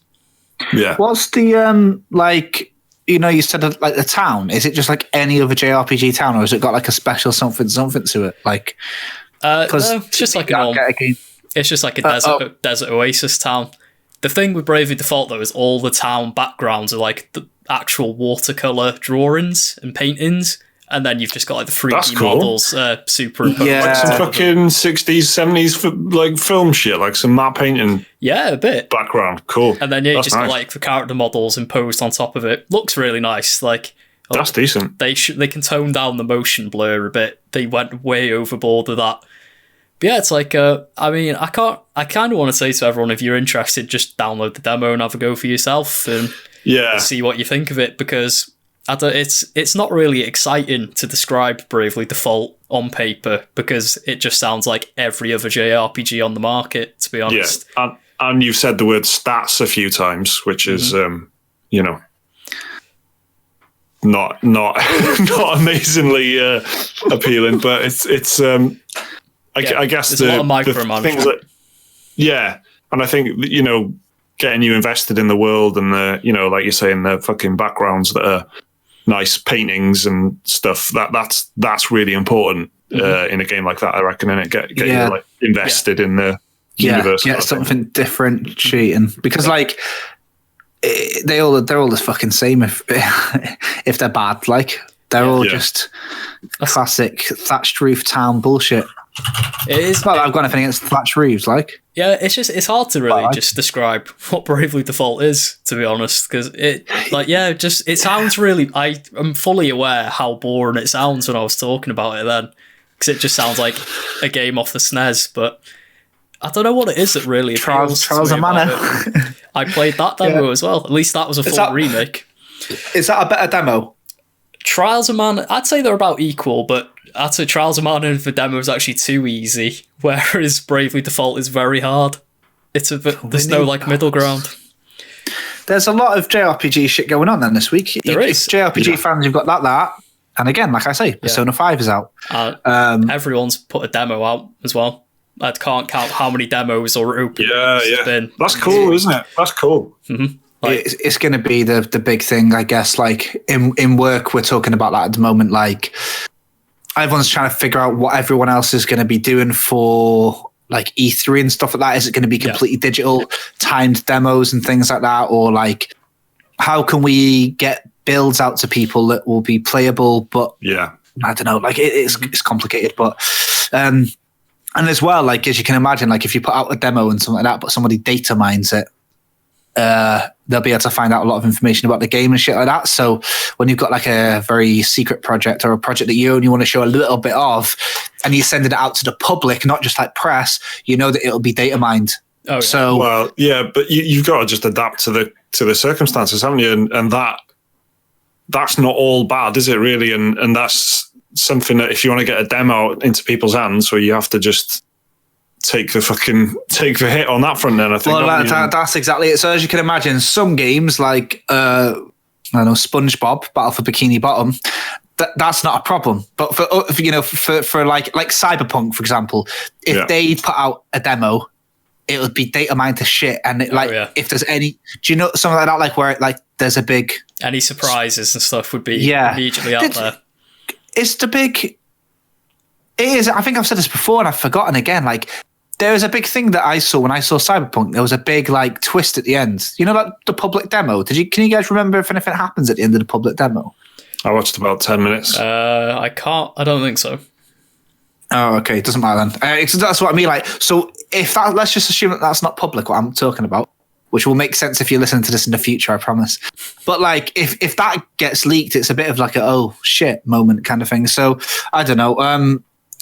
Yeah.
What's the like? You know, you said like the town. Is it just like any other JRPG town, or has it got like a special something to it? Like, because
no, it's just like it's just like a desert oasis town. The thing with Bravely Default though is all the town backgrounds are like the actual watercolor drawings and paintings. And then you've just got like the 3D models superimposed.
Yeah.
Like some fucking 60s, 70s like film shit, like some map painting.
Yeah, a bit.
Background. Cool.
And then you just got like the character models imposed on top of it. Looks really nice. Like
that's decent.
They can tone down the motion blur a bit. They went way overboard with that. But yeah, it's like I mean, I kind of want to say to everyone, if you're interested, just download the demo and have a go for yourself and see what you think of it, because it's not really exciting to describe Bravely Default on paper, because it just sounds like every other JRPG on the market, to be honest.
Yeah, and you've said the word stats a few times, which is, you know, not not amazingly appealing, but it's I guess
there's a lot of micromanagement.
Yeah, and I think, you know, getting you invested in the world and the, you know, like you're saying, the fucking backgrounds that are nice paintings and stuff, that's really important in a game like that, I reckon, and get you like invested in the universe.
Yeah, something differentiating, because like they're all the fucking same if they're bad, like they're all just classic thatched roof town bullshit.
It is.
Well, I've got anything against thatched roofs, like. Yeah,
it's hard to really just describe what Bravely Default is, to be honest, because it sounds really. I am fully aware how boring it sounds when I was talking about it then, because it just sounds like a game off the SNES, but I don't know what it is that really appeals
Trials of Mana.
I played that demo as well. At least that was a full remake.
Is that a better demo?
Trials of Mana, I'd say they're about equal, but I'd say Trials of Mana, the demo is actually too easy, whereas Bravely Default is very hard. There's no like middle ground.
There's a lot of JRPG shit going on then this week.
There is.
JRPG fans, you've got that. And again, like I say, Persona 5 is out.
Everyone's put a demo out as well. I can't count how many demos or open there's been.
That's cool, isn't it? That's cool.
Mm-hmm.
It's going to be the big thing, I guess. Like in work, we're talking about that at the moment. Like everyone's trying to figure out what everyone else is going to be doing for like E3 and stuff like that. Is it going to be completely digital, timed demos and things like that, or like how can we get builds out to people that will be playable? But I don't know. Like it's complicated, but. And as well, like, as you can imagine, like if you put out a demo and something like that, but somebody data mines it, they'll be able to find out a lot of information about the game and shit like that. So when you've got like a very secret project or a project that you only want to show a little bit of, and you're sending it out to the public, not just like press, you know that it'll be data mined.
Oh, yeah.
So
well, yeah, but you've got to just adapt to the circumstances, haven't you? And that's not all bad, is it really? And that's something that if you want to get a demo into people's hands, where you have to just take the hit on that front, then I think.
Well, that's exactly it. So as you can imagine, some games like I don't know, SpongeBob Battle for Bikini Bottom, that's not a problem. But for like Cyberpunk, for example, if they put out a demo, it would be data mined to shit. And if there's any, do you know something like that, like where like there's a big
any surprises and stuff would be immediately out there.
It's the big. It is. I think I've said this before and I've forgotten again. Like there was a big thing that I saw when I saw Cyberpunk. There was a big like twist at the end. You know, like the public demo. Can you guys remember if anything happens at the end of the public demo?
I watched about 10 minutes.
I can't. I don't think so.
Oh, okay. It doesn't matter then. That's what I mean. Like, so if that, let's just assume that that's not public. What I'm talking about. Which will make sense if you listen to this in the future, I promise. But like, if that gets leaked, it's a bit of like a oh shit moment kind of thing. So I don't know.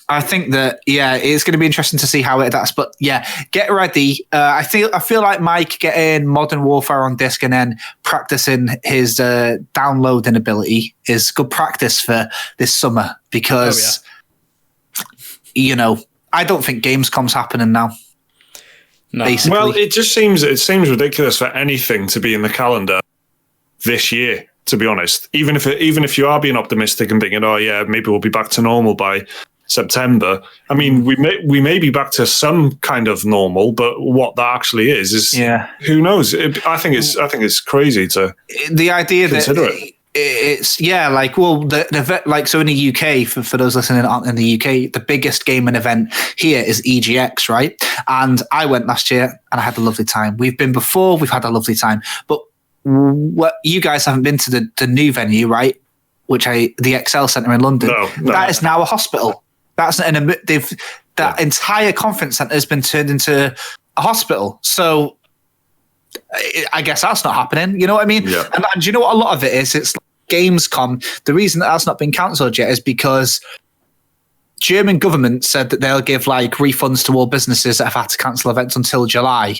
I think that it's going to be interesting to see how it adapts. But yeah, get ready. I feel like Mike getting Modern Warfare on disc and then practicing his downloading ability is good practice for this summer because I don't think Gamescom's happening now.
No.
Basically.
Well, it seems ridiculous for anything to be in the calendar this year. To be honest, even if you are being optimistic and thinking, oh yeah, maybe we'll be back to normal by September. I mean, we may be back to some kind of normal, but what that actually is who knows? I think it's crazy to
the idea
consider
that it's so in the UK for those listening in the UK, the biggest gaming event here is EGX, right? And I went last year and I had a lovely time. We've been before, we've had a lovely time, but what you guys haven't been to the new venue, right? The Excel Centre in London. No. That is now a hospital. That's that entire conference centre has been turned into a hospital. So I guess that's not happening. You know what I mean?
Yeah.
And you know what a lot of it is? It's like Gamescom. The reason that's not been cancelled yet is because German government said that they'll give like refunds to all businesses that have had to cancel events until July.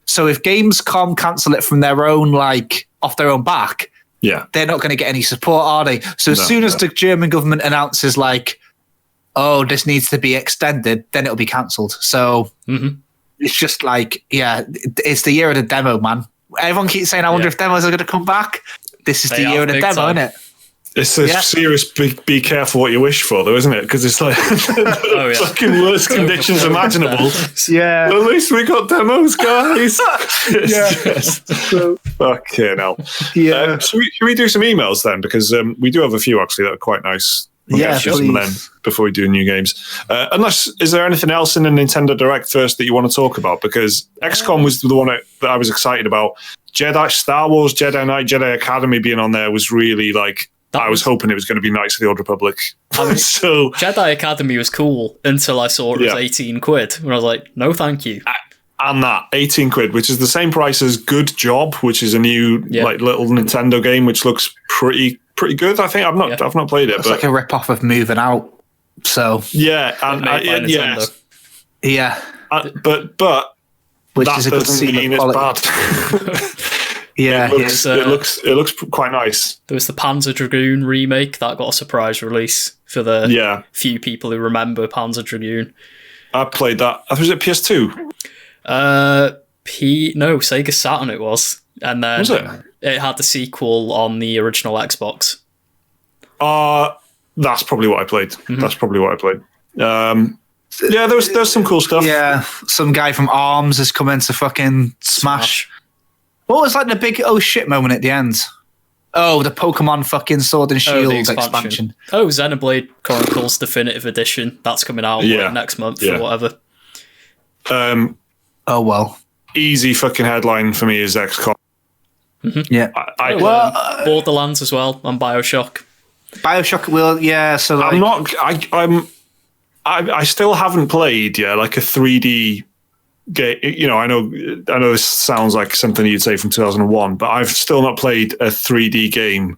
So if Gamescom cancel it from their own, like off their own back, they're not going to get any support, are they? So as soon as the German government announces like, oh, this needs to be extended, then it'll be cancelled. So it's just like, it's the year of the demo, man. Everyone keeps saying, I wonder if demos are going to come back. This is the year of the demo, isn't it?
It's a serious be careful what you wish for, though, isn't it? Because it's like fucking worst conditions imaginable.
Yeah.
At least we got demos, guys. Fucking hell.
Yeah.
Should we do some emails then? Because we do have a few, actually, that are quite nice. We'll get to them then before we do new games. Is there anything else in the Nintendo Direct first that you want to talk about? Because XCOM was the one that I was excited about. Star Wars Jedi Knight, Jedi Academy being on there was really like, I was hoping it was going to be Knights of the Old Republic. So
Jedi Academy was cool until I saw it was 18 quid. And I was like, no, thank you.
And that 18 quid, which is the same price as Good Job, which is a new like little Nintendo game, which looks pretty good. I think I've not played it.
It's like a rip off of Moving Out. So
but
which
that
is a good
doesn't mean it's bad. It looks quite nice.
There was the Panzer Dragoon remake that got a surprise release for the few people who remember Panzer Dragoon.
I played that. Was it PS2?
Sega Saturn it was. And then it had the sequel on the original Xbox.
That's probably what I played. There's some cool stuff.
Yeah, some guy from ARMS has come in to fucking smash. What was like the big oh shit moment at the end? Oh, the Pokemon fucking Sword and Shield expansion.
Oh, Xenoblade Chronicles Definitive Edition. That's coming out next month or whatever.
Oh well.
Easy fucking headline for me is XCOM.
Yeah.
Borderlands as well on BioShock.
BioShock will, so like,
I still haven't played like a 3D game. I know this sounds like something you'd say from 2001, but I've still not played a 3D game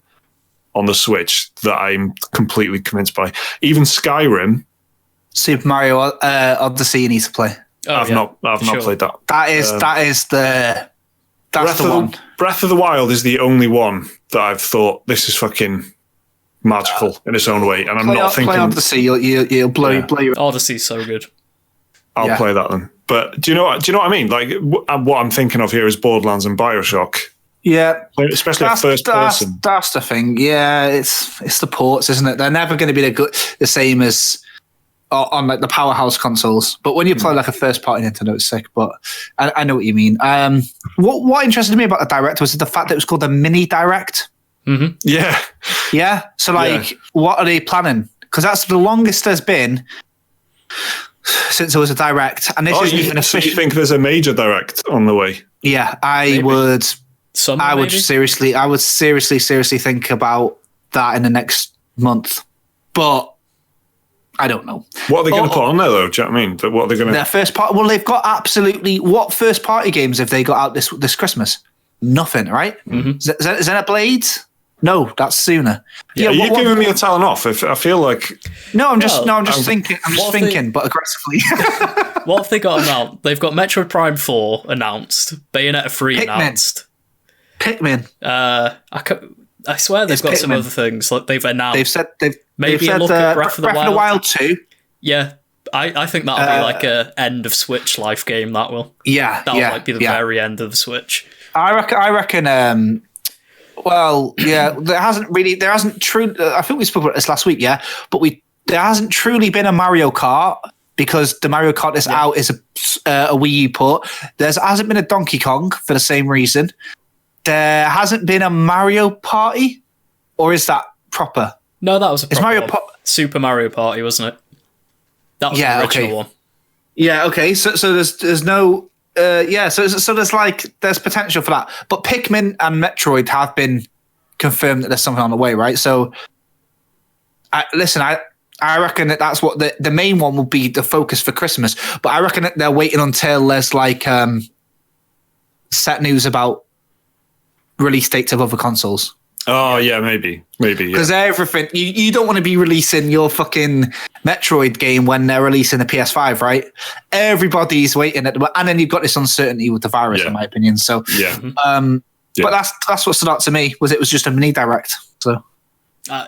on the Switch that I'm completely convinced by. Even Skyrim,
Super Mario Odyssey, you need to play.
I've not played that.
That's the one.
Breath of the Wild is the only one that I've thought this is fucking magical in its own way, and I'm not thinking.
Play Odyssey, you'll blow your.
Odyssey's so good.
I'll play that then. But do you know what I mean? Like what I'm thinking of here is Borderlands and BioShock.
Yeah,
especially first person.
That's the thing. Yeah, it's the ports, isn't it? They're never going to be the same as on like the powerhouse consoles. But when you play like a first party Nintendo, it's sick. But I know what you mean. What interested me about the Direct was the fact that it was called a mini Direct.
Mm-hmm.
Yeah. So what are they planning? Because that's the longest there's been since there was a Direct, and this isn't even official.
Do you think there's a major Direct on the way?
Yeah, I would seriously think about that in the next month, but I don't know.
What are they going to put on there, though? Do you know what I mean? But what are they going to?
Their first part. Well, they've got absolutely what first party games have they got out this Christmas? Nothing, right?
Mm-hmm.
Xenoblade, No, that's sooner.
Yeah, you're giving me a telling off. If I feel like
I'm just thinking, but aggressively.
What have they got announced? They've got Metroid Prime 4 announced, Bayonetta 3 announced.
Pikmin.
I swear they've got some other things like they've announced.
They've
maybe
said
a look at Breath of the Wild
2.
Yeah, I think that'll be like a end of Switch life game. That will. That'll like be the very end of the Switch.
I reckon. Well, yeah, there hasn't truly. I think we spoke about this last week, yeah, but there hasn't truly been a Mario Kart because the Mario Kart is out is a Wii U port. There hasn't been a Donkey Kong for the same reason. There hasn't been a Mario Party, or is that proper?
No, that was a proper one.
Mario
Super Mario Party, wasn't it? That was the original one.
Yeah, okay. So there's no so there's potential for that. But Pikmin and Metroid have been confirmed that there's something on the way, right? So I reckon that's what the main one will be the focus for Christmas. But I reckon that they're waiting until there's like set news about release dates of other consoles.
Oh yeah, maybe.
Because everything you don't want to be releasing your fucking Metroid game when they're releasing the PS5, right? Everybody's waiting and then you've got this uncertainty with the virus, in my opinion. So but that's what stood out to me was it was just a mini direct. So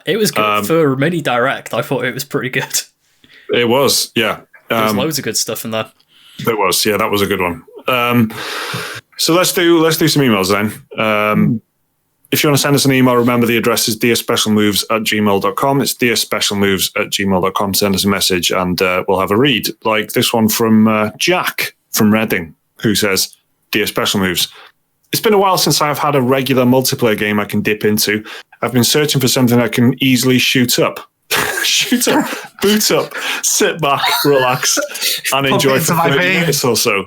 it was good for a mini direct. I thought it was pretty good.
It was, yeah.
There's loads of good stuff in there.
There was, yeah. That was a good one. So let's do some emails then. If you want to send us an email, remember the address is dearspecialmoves@gmail.com. It's dearspecialmoves@gmail.com. Send us a message and we'll have a read. Like this one from Jack from Reading, who says, Dear Special Moves, it's been a while since I've had a regular multiplayer game I can dip into. I've been searching for something I can easily shoot up, boot up, sit back, relax, and enjoy for 30 minutes or so.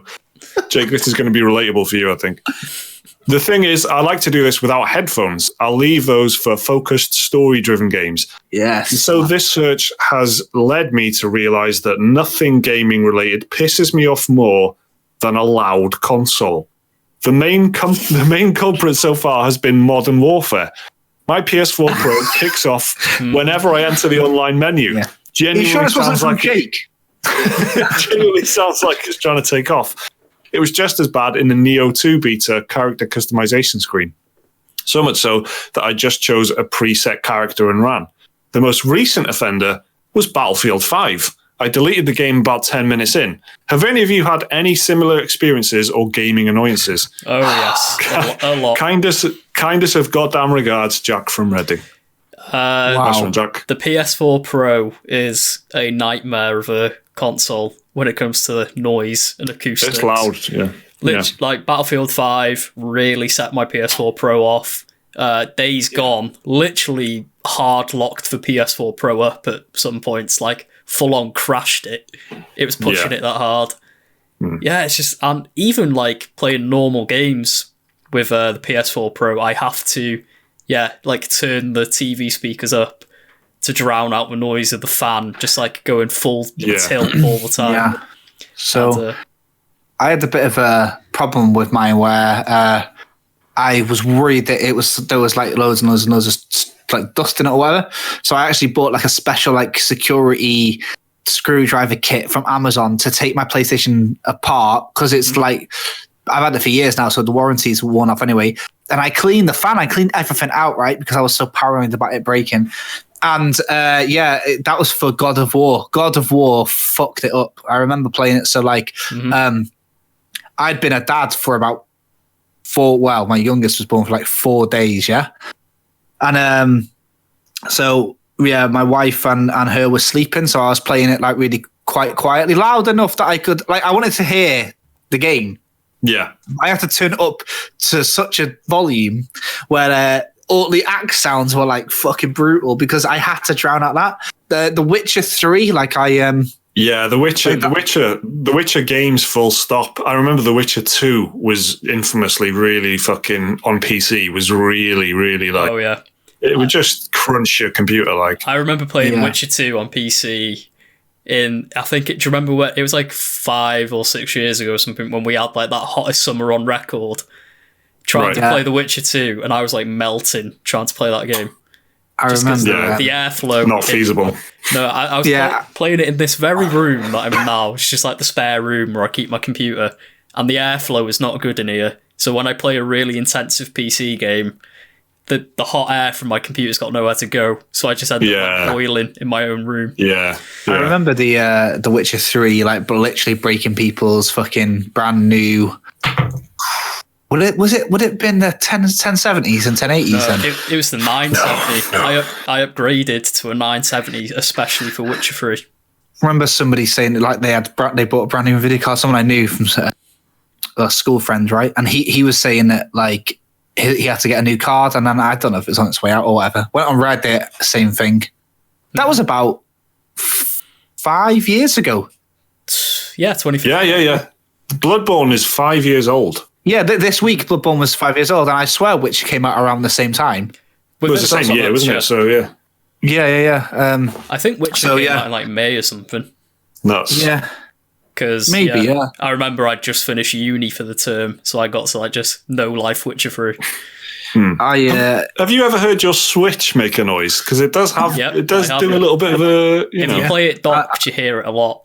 Jake, this is going to be relatable for you, I think. The thing is, I like to do this without headphones. I'll leave those for focused, story-driven games.
Yes.
So this search has led me to realize that nothing gaming-related pisses me off more than a loud console. The main culprit so far has been Modern Warfare. My PS4 Pro kicks off whenever I enter the online menu. Yeah. Genuinely,
you sure this wasn't from Jake?
Genuinely sounds like it's trying to take off. It was just as bad in the Neo 2 beta character customization screen. So much so that I just chose a preset character and ran. The most recent offender was Battlefield 5. I deleted the game about 10 minutes in. Have any of you had any similar experiences or gaming annoyances?
Oh, yes. A lot.
Kindest of goddamn regards, Jack from Reading. Nice one, Jack.
The PS4 Pro is a nightmare of a console when it comes to noise and acoustics.
It's loud, yeah.
Like Battlefield 5 really set my PS4 Pro off. Days Gone literally hard locked the PS4 Pro up at some points, like full on crashed it. It was pushing it that hard. Yeah, it's just, and even like playing normal games with the PS4 Pro, I have to like turn the TV speakers up to drown out the noise of the fan, just like going full tilt all the time.
Yeah. So I had a bit of a problem with mine where I was worried that there was like loads and loads and loads of like dust in it or whatever. So I actually bought like a special like security screwdriver kit from Amazon to take my PlayStation apart because it's like I've had it for years now, so the warranty's worn off anyway. And I cleaned the fan, I cleaned everything out, right, because I was so paranoid about it breaking. And that was for God of War. God of War fucked it up. I remember playing it. So like, I'd been a dad for about my youngest was born for like 4 days, yeah. And my wife and her were sleeping, so I was playing it like really quite quietly, loud enough that I could I wanted to hear the game.
Yeah,
I had to turn it up to such a volume where all the axe sounds were like fucking brutal because I had to drown out that. The Witcher 3, like The Witcher games full stop. I remember The Witcher 2 was infamously really fucking on PC was really, really like...
Oh, yeah.
It would just crunch your computer like...
I remember playing The Witcher 2 on PC do you remember where it was like 5 or 6 years ago or something when we had like that hottest summer on record trying to play The Witcher 2, and I was like melting trying to play that game.
I remember
the airflow.
Not feasible.
No, I was playing it in this very room that I'm in now. It's just like the spare room where I keep my computer, and the airflow is not good in here. So when I play a really intensive PC game, the hot air from my computer's got nowhere to go. So I just end up boiling in my own room.
Yeah.
I remember the Witcher 3, like literally breaking people's fucking brand new. Would it have been the 1070s and 1080s?
No, it was the 970. No. I upgraded to a 970, especially for Witcher 3.
I remember somebody saying that, like, they bought a brand new video card. Someone I knew from a school friend, right? And he was saying that, like, he had to get a new card, and then I don't know if it was on its way out or whatever. Went on Reddit, same thing. That was about 5 years ago.
Yeah, 2015.
Yeah. Bloodborne is 5 years old.
Yeah, this week Bloodborne was 5 years old, and I swear Witcher came out around the same time.
It was the same year, wasn't it? So, yeah.
Yeah.
I think Witcher came out in like May or something.
Nuts.
Yeah.
Because I remember I'd just finished uni for the term, so I got to like just no life Witcher 3.
Have you ever heard your Switch make a noise? Because it does have, it does do a little bit of a.
If you play it docked, you hear it a lot.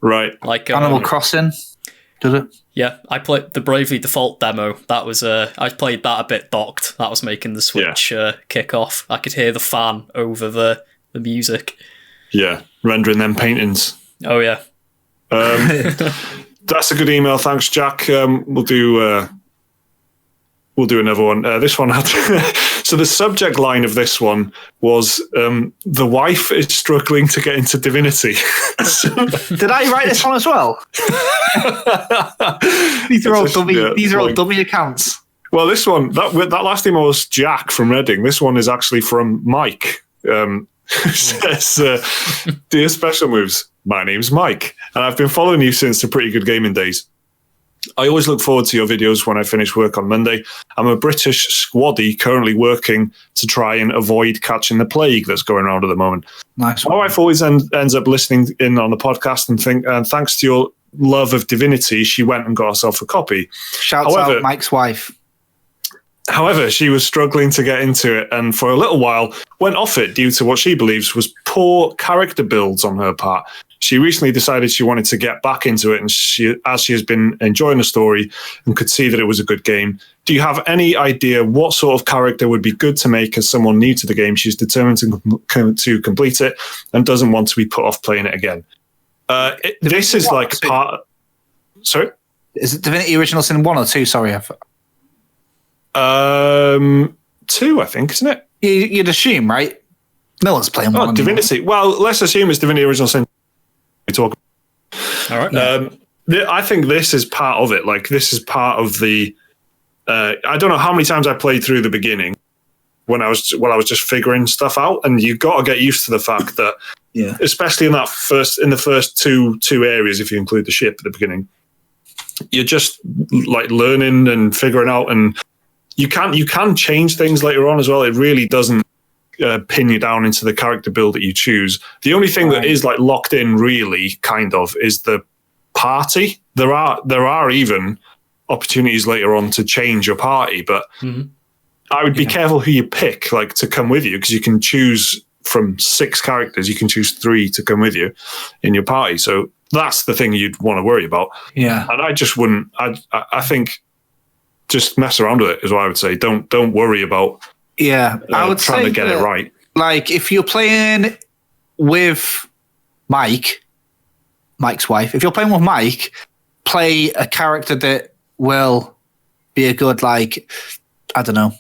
Right.
Like Animal Crossing. Does it?
Yeah, I played the Bravely Default demo. That was I played that a bit docked. That was making the Switch kick off. I could hear the fan over the music. Yeah,
rendering them paintings.
Oh yeah.
That's a good email. Thanks, Jack. We'll do another one. This one had so the subject line of this one was the wife is struggling to get into Divinity.
Did I write this one as well? These are all dummy accounts.
Well, this one that last email was Jack from Reading. This one is actually from Mike. Says, "Dear Special Moves, my name's Mike, and I've been following you since the Pretty Good Gaming days. I always look forward to your videos when I finish work on Monday. I'm a British squaddie currently working to try and avoid catching the plague that's going around at the moment.
Nice.
My wife always ends up listening in on the podcast and thanks to your love of Divinity, she went and got herself a copy.
Shouts out Mike's wife.
However, she was struggling to get into it and for a little while went off it due to what she believes was poor character builds on her part. She recently decided she wanted to get back into it, and she has been enjoying the story and could see that it was a good game. Do you have any idea what sort of character would be good to make as someone new to the game? She's determined to complete it and doesn't want to be put off playing it again. This is like part... Sorry?
Is it Divinity Original Sin 1 or 2? Sorry.
2, I think, isn't it?
You'd assume, right? No one's playing 1.
Divinity. Well, let's assume it's Divinity Original Sin. Talk.
All right.
I think this is part of it. Like, this is part of the... I don't know how many times I played through the beginning when I was just figuring stuff out, and you got to get used to the fact that, especially in the first two areas, if you include the ship at the beginning, you're just like learning and figuring out, and you can change things later on as well. It really doesn't pin you down into the character build that you choose. The only thing that is like locked in, really, kind of, is the party. There are even opportunities later on to change your party, but I would be careful who you pick, like, to come with you, because you can choose from 6 characters. You can choose 3 to come with you in your party. So that's the thing you'd want to worry about.
Yeah,
and I just wouldn't. I think just mess around with it is what I would say. Don't worry about.
Yeah, I would
trying
say
to get it right.
Like, if you're playing with Mike's wife, if you're playing with Mike, play a character that will be a good, like, I don't know.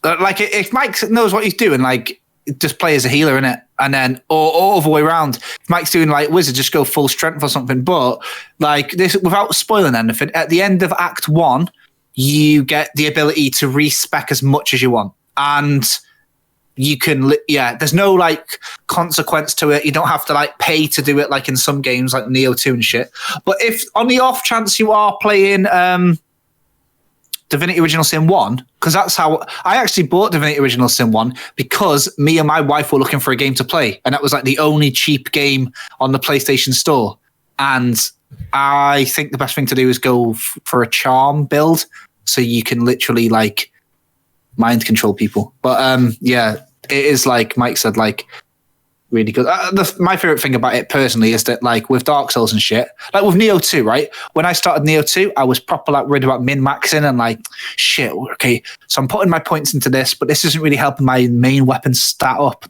Like, if Mike knows what he's doing, like, just play as a healer, innit? And then, or other way around. If Mike's doing, like, wizard, just go full strength or something. But, like, this, without spoiling anything, at the end of Act 1, you get the ability to respec as much as you want. And you can, there's no, like, consequence to it. You don't have to, like, pay to do it, like in some games like Neo 2 and shit. But if on the off chance you are playing Divinity Original Sin 1, because that's how I actually bought Divinity Original Sin 1, because me and my wife were looking for a game to play, and that was like the only cheap game on the PlayStation Store. And I think the best thing to do is go for a charm build, so you can literally like mind control people. But yeah, it is like Mike said, like really good. My favorite thing about it personally is that like with Dark Souls and shit, like with Neo 2, right? When I started Neo 2, I was proper like worried about min-maxing and like, shit, okay, so I'm putting my points into this, but this isn't really helping my main weapon stat up.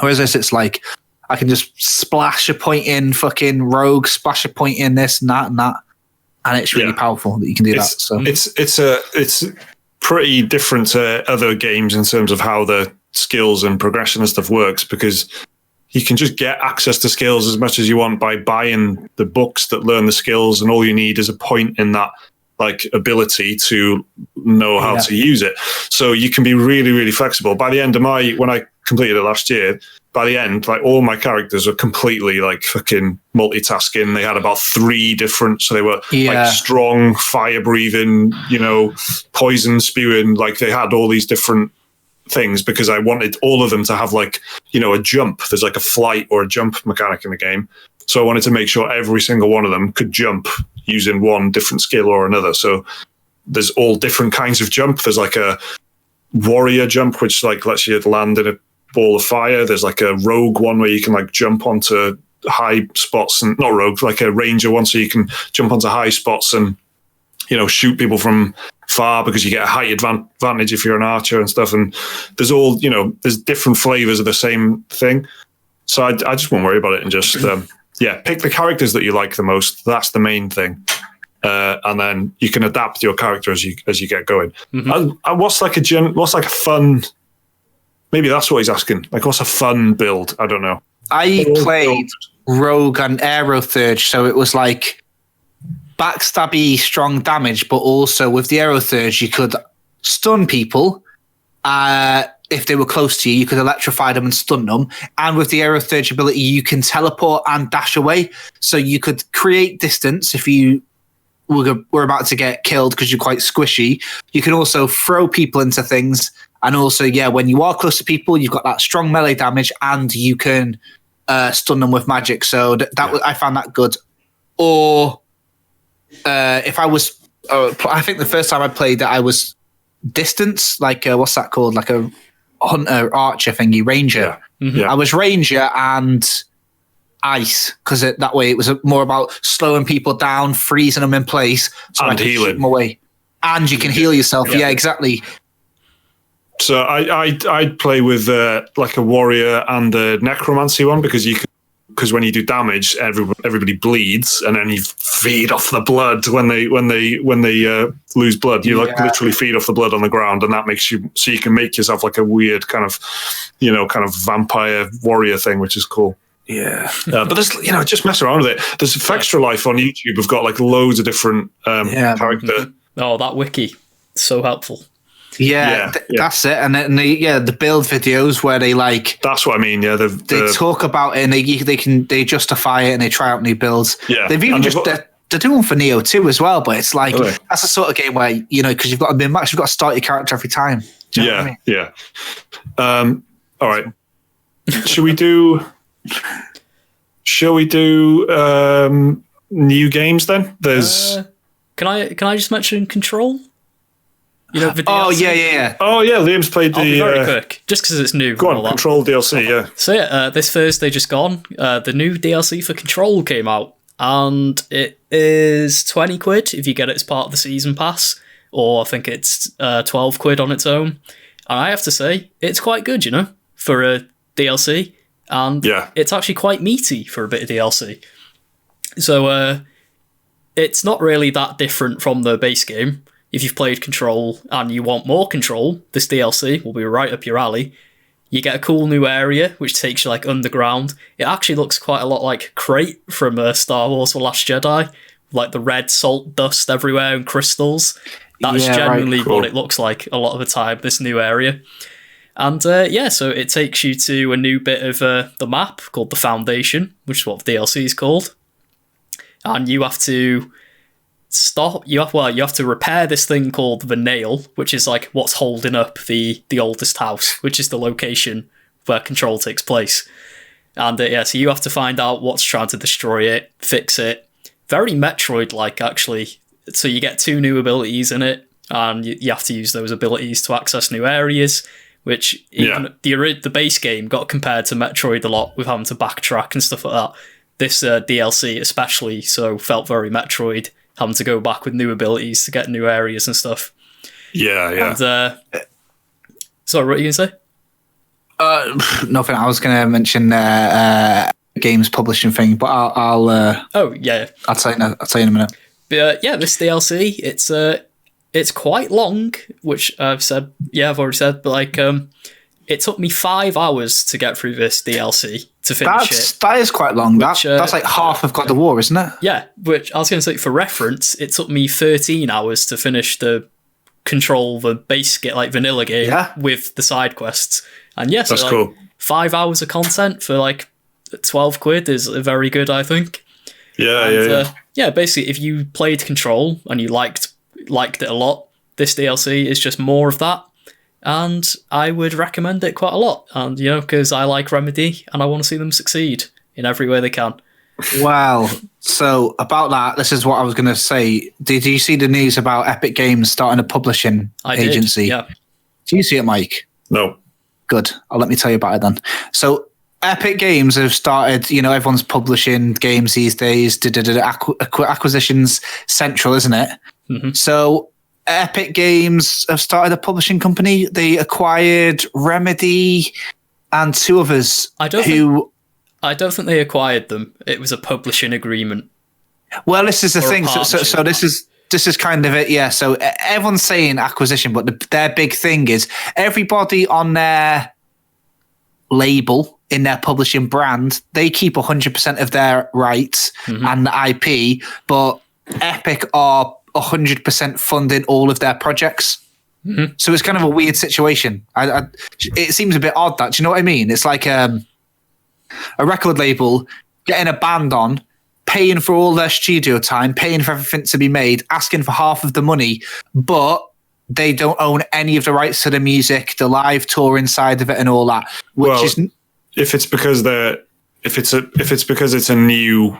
Whereas this, it's like, I can just splash a point in fucking rogue, splash a point in this and that. And it's really powerful that you can do that. So
it's pretty different to other games in terms of how the skills and progression and stuff works, because you can just get access to skills as much as you want by buying the books that learn the skills, and all you need is a point in that like ability to know how to use it. So you can be really, really flexible. By the end of when I completed it last year, by the end, like all my characters were completely like fucking multitasking. They had about 3 different, so they were like strong, fire breathing, poison spewing. Like they had all these different things because I wanted all of them to have like, a jump. There's like a flight or a jump mechanic in the game. So I wanted to make sure every single one of them could jump using one different skill or another. So there's all different kinds of jump. There's like a warrior jump, which like lets you land in a ball of fire. There's like a rogue one where you can like jump onto high spots, and not rogue, like a ranger one, so you can jump onto high spots and shoot people from far because you get a height advantage if you're an archer and stuff. And there's all there's different flavors of the same thing. So I just won't worry about it and just pick the characters that you like the most. That's the main thing. And then you can adapt your character as you get going. And what's like a fun? Maybe that's what he's asking. Like, what's a fun build? I don't know.
I played Rogue and Aerotheurge, so it was like backstabby, strong damage, but also with the Aerotheurge, you could stun people. If they were close to you, you could electrify them and stun them. And with the Aerotheurge ability, you can teleport and dash away. So you could create distance if you were about to get killed because you're quite squishy. You can also throw people into things. And also, when you are close to people, you've got that strong melee damage and you can stun them with magic. So I found that good. Or if I was, I think the first time I played that I was distance, like what's that called? Like a hunter archer thingy, ranger. I was ranger and ice, because that way it was more about slowing people down, freezing them in place, so
and
I could
healing
shoot them away. And you can heal yourself. Yeah, exactly.
So I'd play with like a warrior and the necromancy one, because when you do damage, everybody bleeds, and then you feed off the blood when they lose blood. You literally feed off the blood on the ground, and that makes you so you can make yourself like a weird kind of vampire warrior thing, which is cool. Yeah, but there's just mess around with it. There's Extra Life on YouTube. We've got like loads of different character.
Oh, that wiki, so helpful.
That's it. And then the build videos where they like,
that's what I mean. Yeah,
they talk about it and they justify it and they try out new builds. Yeah, they've even they're doing for Neo 2 as well. But it's like that's the sort of game where because you've got to be match, you've got to start your character every time. Do you know what I mean?
All right. Shall we do new games then? There's.
Can I just mention Control? The DLC?
Liam's played the...
I'll be very quick, just because it's new.
Go on, Control DLC, yeah.
So this Thursday just gone, the new DLC for Control came out, and it is 20 quid if you get it as part of the season pass, or I think it's 12 quid on its own. And I have to say, it's quite good, for a DLC, and it's actually quite meaty for a bit of DLC. So it's not really that different from the base game. If you've played Control and you want more Control, this DLC will be right up your alley. You get a cool new area, which takes you like underground. It actually looks quite a lot like Crate from Star Wars The Last Jedi. Like the red salt dust everywhere and crystals. That's genuinely what it looks like a lot of the time, this new area. And so it takes you to a new bit of the map called the Foundation, which is what the DLC is called. And you have to... you have to repair this thing called the Nail, which is like what's holding up the oldest house, which is the location where Control takes place. And so you have to find out what's trying to destroy it, fix it. Very Metroid-like, actually. so you get 2 new abilities in it, and you have to use those abilities to access new areas, which even the base game got compared to Metroid a lot with having to backtrack and stuff like that. This DLC especially so felt very Metroid, having to go back with new abilities to get new areas and stuff.
Yeah.
And, sorry, what were you going to
say? Nothing. I was going to mention games publishing thing, but I'll
oh yeah,
I'll tell you in a minute.
But this DLC, it's quite long, which I've already said, but like it took me 5 hours to get through this DLC to finish it. That
is quite long. That's like half of God of War, isn't it?
Yeah, which I was going to say, for reference, it took me 13 hours to finish the base vanilla game with the side quests. And yes,
that's cool.
5 hours of content for like £12 is very good, I think.
Yeah.
Basically, if you played Control and you liked it a lot, this DLC is just more of that. And I would recommend it quite a lot. And, because I like Remedy and I want to see them succeed in every way they can.
Well, so about that, this is what I was going to say. Did you see the news about Epic Games starting a publishing agency?
Yeah.
Do you see it, Mike?
No.
Good. Let me tell you about it then. So Epic Games have started, everyone's publishing games these days. Acquisitions Central, isn't it?
Mm-hmm.
So Epic Games have started a publishing company. They acquired Remedy and 2 others.
I don't think they acquired them. It was a publishing agreement.
Well, this is the thing. So this is kind of it. Yeah. So everyone's saying acquisition, but their big thing is everybody on their label in their publishing brand, they keep 100% of their rights and the IP, but Epic are 100% funding all of their projects.
Mm-hmm.
So it's kind of a weird situation. It seems a bit odd, that. Do you know what I mean? It's like a record label getting a band on, paying for all their studio time, paying for everything to be made, asking for half of the money, but they don't own any of the rights to the music, the live tour inside of it, and all that.
If it's because it's a new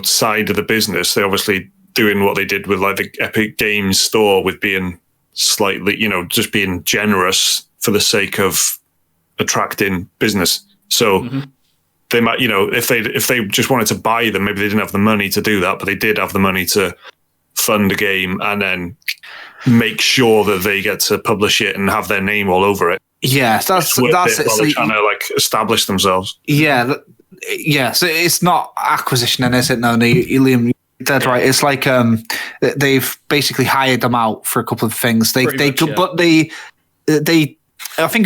side of the business, they're obviously doing what they did with like the Epic Games store, with being slightly, just being generous for the sake of attracting business. So they might, if they just wanted to buy them, maybe they didn't have the money to do that, but they did have the money to fund a game and then make sure that they get to publish it and have their name all over it.
Yeah, that's it.
While they're trying to establish themselves.
Yeah. So it's not acquisition, and is it? No, Liam, you're dead right. It's like they've basically hired them out for a couple of things. But I think it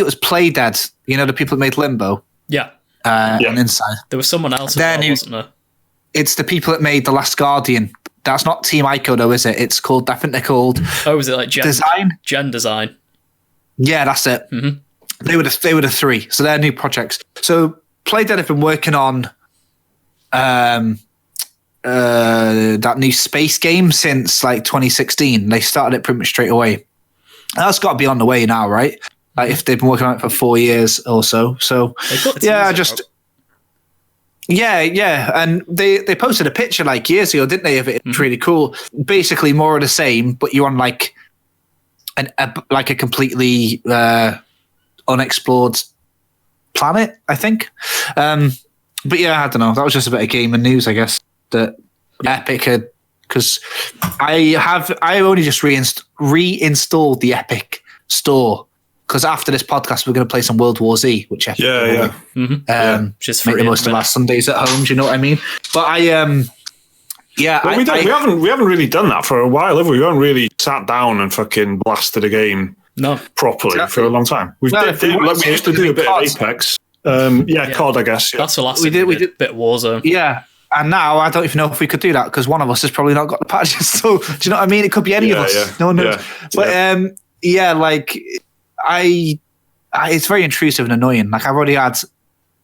was Playdead. The people that made Limbo.
Yeah.
And Inside.
There was someone else, wasn't there?
It's the people that made The Last Guardian. That's not Team Ico, though, is it? It's called. I think they're called.
Oh, is it like
Design?
Gen Design.
Yeah, that's it.
Mm-hmm.
They were the 3, so they're new projects. So Playdead have been working on that new space game since like 2016. They started it pretty much straight away. That's got to be on the way now, right? Like if they've been working on it for 4 years or so. So yeah, and they posted a picture like years ago, didn't they? Of it, it's really cool. Basically, more of the same, but you're on like a completely unexplored planet, I think. But yeah, I don't know. That was just a bit of gaming news, I guess. That Epic had, because I only just reinstalled the Epic store. Because after this podcast, we're going to play some World War Z, which Epic
just
make the most of our Sundays at home. Do you know what I mean? But we
haven't really done that for a while, have we? We haven't really sat down and fucking blasted a game properly for a long time. We used to do a bit of Apex. COD, I guess. Yeah.
That's the last we did. Bit Warzone.
Yeah. And now I don't even know if we could do that, because one of us has probably not got the patches. So do you know what I mean? It could be any of us.
Yeah.
No one knows. But it's very intrusive and annoying. Like I've already had,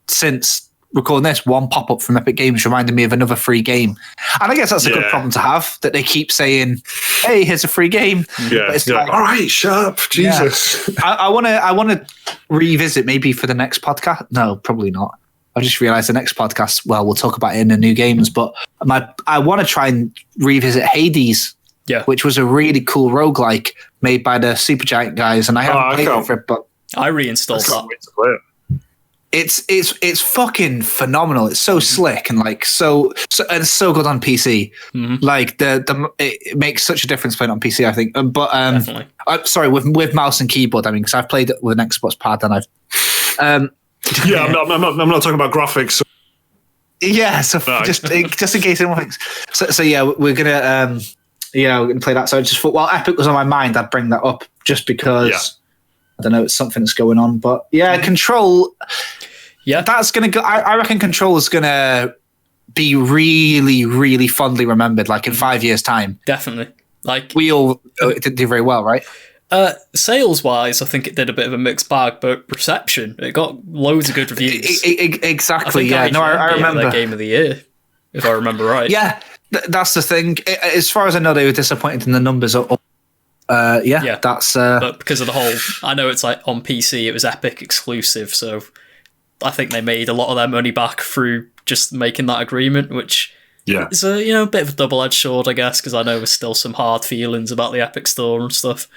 since recording this, one pop-up from Epic Games reminding me of another free game. And I guess that's a good problem to have, that they keep saying, hey, here's a free game.
Yeah. But it's like, all right, shut up. Jesus.
I want to revisit maybe for the next podcast. No, probably not. I've just realized the next podcast, well, we'll talk about it in the new games, but I want to try and revisit Hades, which was a really cool roguelike made by the Supergiant guys, and I haven't played it for it, but
I reinstalled that.
It's fucking phenomenal. It's so slick and like so and so good on PC. Like it makes such a difference playing on PC, I think. But
Definitely.
Sorry, with mouse and keyboard. I mean, because I've played it with an Xbox pad and I've.
I'm not talking about graphics.
Yeah, so just in case anyone thinks. So yeah, we're gonna play that. So I just thought, well, Epic was on my mind. I'd bring that up just because. I don't know, it's something that's going on, but Control. Yeah, that's gonna go. I reckon Control is gonna be really, really fondly remembered, like in 5 years' time.
Definitely. Like
we all, it didn't do very well, right?
Sales wise, I think it did a bit of a mixed bag, but reception, it got loads of good reviews.
Exactly. I remember
their game of the year, if I remember right.
Yeah, that's the thing. As far as I know, they were disappointed in the numbers. That's
but because of the whole, I know it's like on PC it was Epic exclusive, so I think they made a lot of their money back through just making that agreement, which is a bit of a double-edged sword, I guess, because I know there's still some hard feelings about the Epic Store and stuff.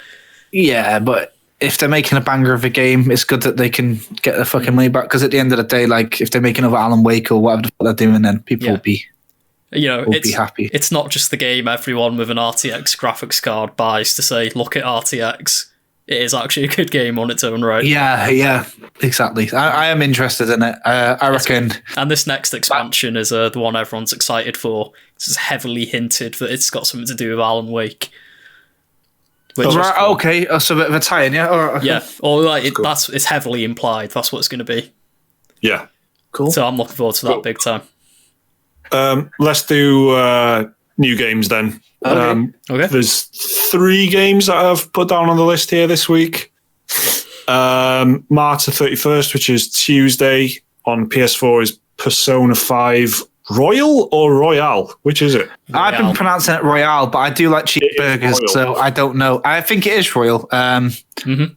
Yeah, but if they're making a banger of a game, it's good that they can get their fucking money back, because at the end of the day, like if they make another Alan Wake or whatever the fuck they're doing, then people will be. Be happy.
It's not just the game everyone with an RTX graphics card buys to say, look at RTX. It is actually a good game on its own right.
Yeah, exactly. I am interested in it. I reckon.
And this next expansion is the one everyone's excited for. It's heavily hinted that it's got something to do with Alan Wake.
Right, okay. So a bit of a tie-in, yeah? All right, okay.
Yeah, or like it's heavily implied. That's what it's going to be.
Yeah.
Cool.
So I'm looking forward to that big time.
Let's do new games then.
Okay.
There's 3 games that I've put down on the list here this week. March the 31st, which is Tuesday, on PS4 is Persona 5 Royal or Royale? Which is it?
Royale.
I've been pronouncing it Royale, but I do like cheeseburgers, so I don't know. I think it is Royal.
Yeah, Persona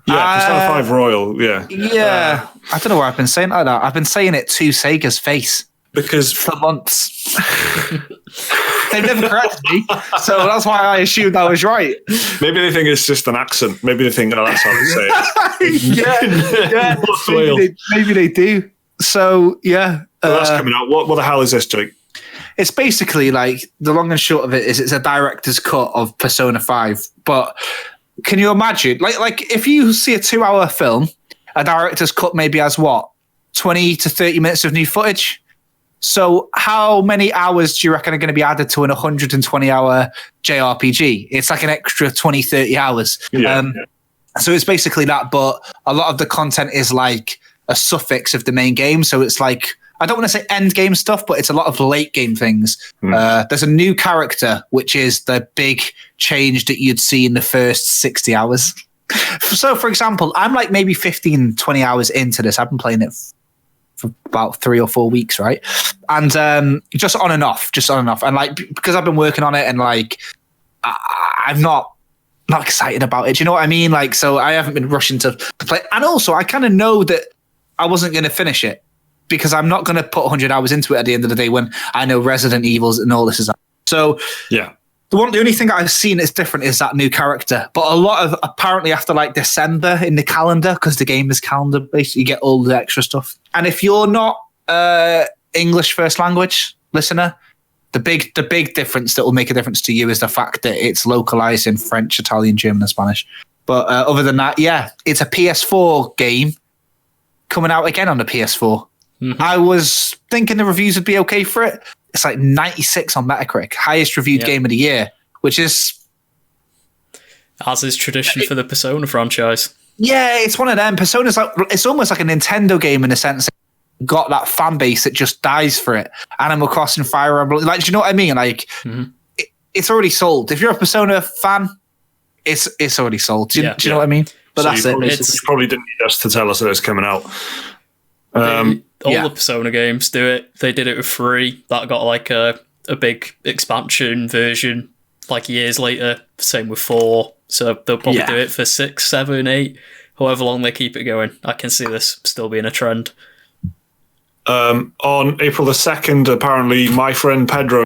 5 Royal, yeah.
Yeah. I don't know why I've been saying like that. I've been saying it to Sega's face.
Because
for months. They've never corrected me, so that's why I assumed I was right.
Maybe they think it's just an accent. Maybe they think, that's how they say
it. Maybe they do. So, yeah.
So that's coming out. What the hell is this, Jake?
It's basically like, the long and short of it is it's a director's cut of Persona 5. But can you imagine? Like if you see a 2-hour film, a director's cut maybe has 20 to 30 minutes of new footage? So how many hours do you reckon are going to be added to an 120-hour JRPG? It's like an extra 20, 30 hours. So it's basically that, but a lot of the content is like a suffix of the main game. So it's like, I don't want to say end game stuff, but it's a lot of late game things. There's a new character, which is the big change that you'd see in the first 60 hours. So, for example, I'm like maybe 15, 20 hours into this. I've been playing it for about 3 or 4 weeks, right? And just on and off. And like, because I've been working on it and like, I'm not excited about it. Do you know what I mean? Like, so I haven't been rushing to play. And also, I kind of know that I wasn't going to finish it because I'm not going to put 100 hours into it at the end of the day when I know Resident Evils and all this is. So,
yeah.
The only thing that I've seen that's different is that new character. But a lot of, apparently after like December in the calendar, because the game is calendar based, you get all the extra stuff. And if you're not English first language listener, the big difference that will make a difference to you is the fact that it's localized in French, Italian, German, and Spanish. But other than that, yeah, it's a PS4 game coming out again on the PS4. Mm-hmm. I was thinking the reviews would be okay for it. It's like 96 on Metacritic, highest reviewed game of the year, which is...
As is tradition for the Persona franchise.
Yeah, it's one of them. Persona's like, it's almost like a Nintendo game in a sense. It got that fan base that just dies for it. Animal Crossing, Fire Emblem, like, do you know what I mean? Like, it's already sold. If you're a Persona fan, it's already sold. Do you know what I mean? But
so
that's
it. You probably didn't need us to tell us that it's coming out.
All the Persona games do it. They did it with 3. That got like a big expansion version like years later. Same with 4. So they'll probably do it for 6, 7, 8, however long they keep it going. I can see this still being a trend.
On April the 2nd, apparently, my friend Pedro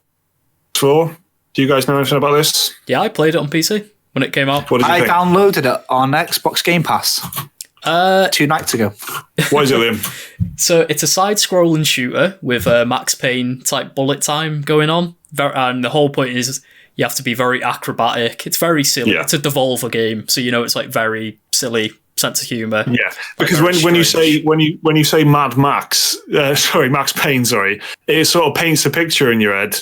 4. Do you guys know anything about this?
Yeah, I played it on PC when it came out.
What did you think?
Downloaded it on Xbox Game Pass 2 nights ago.
What is it, Liam?
So it's a side-scrolling shooter with a Max Payne type bullet time going on, and the whole point is you have to be very acrobatic. It's very silly.
Yeah.
It's a Devolver game, so it's like very silly sense of humor.
Yeah, because when you say Mad Max, Max Payne, it sort of paints a picture in your head,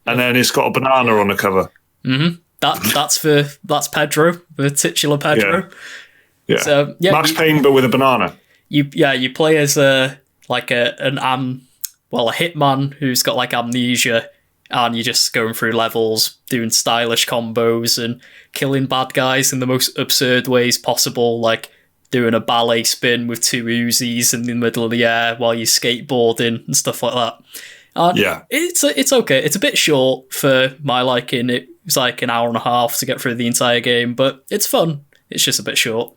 and then it's got a banana on the cover.
Mm-hmm. That's Pedro, the titular Pedro.
Yeah.
So,
Max Payne, but with a banana.
You play as a hitman who's got like amnesia, and you're just going through levels, doing stylish combos and killing bad guys in the most absurd ways possible, like doing a ballet spin with 2 Uzis in the middle of the air while you're skateboarding and stuff like that. And it's okay. It's a bit short for my liking. It was like an hour and a half to get through the entire game, but it's fun. It's just a bit short.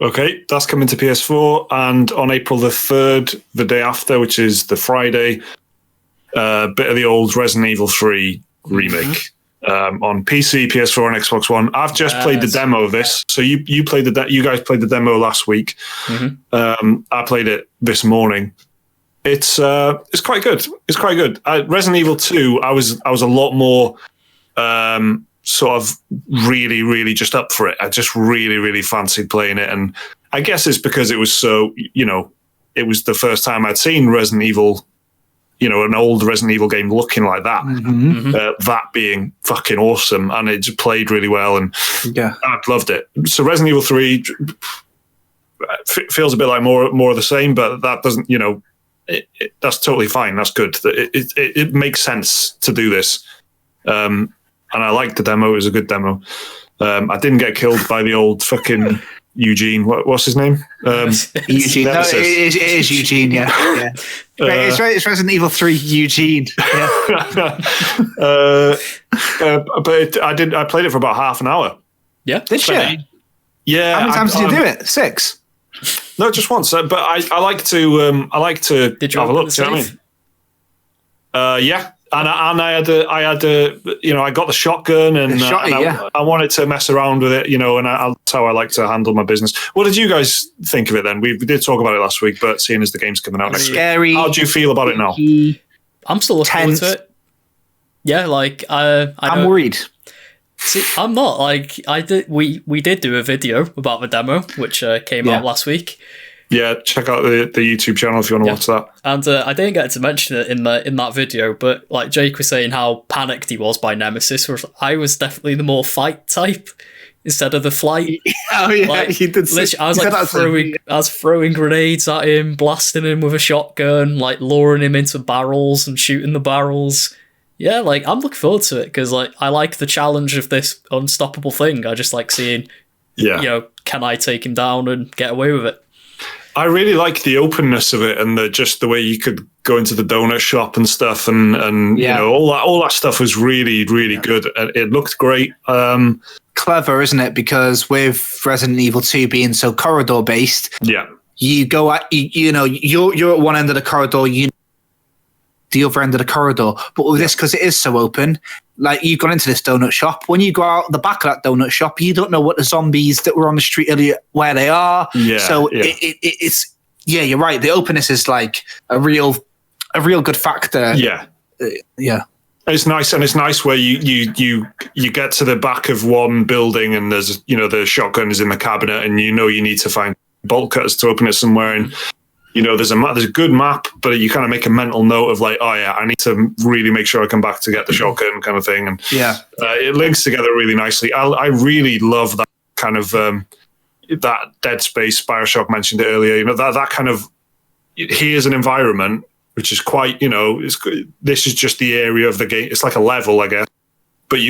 Okay, that's coming to PS4, and on April the 3rd, the day after, which is the Friday, a bit of the old Resident Evil 3 remake on PC, PS4, and Xbox One. I've just played the demo of this. So you guys played the demo last week. Mm-hmm. I played it this morning. It's quite good. It's quite good. Resident Evil 2, I was a lot more sort of really, really just up for it. I just really, really fancied playing it, and I guess it's because it was so, it was the first time I'd seen Resident Evil, an old Resident Evil game looking like that. Mm-hmm. That being fucking awesome, and it just played really well, and I loved it. So Resident Evil 3 feels a bit like more of the same, but that doesn't, that's totally fine. That's good. It makes sense to do this. And I liked the demo. It was a good demo. I didn't get killed by the old fucking Eugene. What's his name?
Eugene. No, it is Eugene, yeah. It's Resident Evil 3 Eugene. Yeah.
But I played it for about half an hour.
Yeah.
Did you?
Yeah.
How many times did you do it? 6?
No, just once. But I like to
Did you
have a look.
Do
you know what I mean? Yeah. And I had I got the shotgun, and I wanted to mess around with it, and that's how I like to handle my business. What did you guys think of it then? We did talk about it last week, but seeing as the game's coming out next week, how do you feel about it now?
I'm still looking forward to it. Yeah, I'm
worried.
See, I'm not. We did do a video about the demo, which came out last week.
Yeah, check out the YouTube channel if you want to watch that.
And I didn't get to mention it in that video, but like Jake was saying how panicked he was by Nemesis, whereas I was definitely the more fight type instead of the flight.
Oh yeah, he did.
I was throwing grenades at him, blasting him with a shotgun, like luring him into barrels and shooting the barrels. Yeah, I'm looking forward to it because I like the challenge of this unstoppable thing. I just like seeing, can I take him down and get away with it?
I really like the openness of it, and the way you could go into the donut shop and stuff, and all that stuff was really, really good. It looked great.
Clever, isn't it? Because with Resident Evil 2 being so corridor based, you go at you're at one end of the corridor, the other end of the corridor. But with this, because it is so open, you've gone into this donut shop. When you go out the back of that donut shop, you don't know what the zombies that were on the street earlier, where they are. Yeah, so it's you're right. The openness is like a real good factor.
Yeah. It's nice, and it's nice where you get to the back of one building, and there's the shotgun is in the cabinet, and you need to find bolt cutters to open it somewhere, and there's a good map, but you kind of make a mental note of I need to really make sure I come back to get the shotgun kind of thing. And it links together really nicely. I really love that kind of that Dead Space. BioShock mentioned it earlier. That kind of, here's an environment which is quite, this is just the area of the game. It's like a level, I guess, but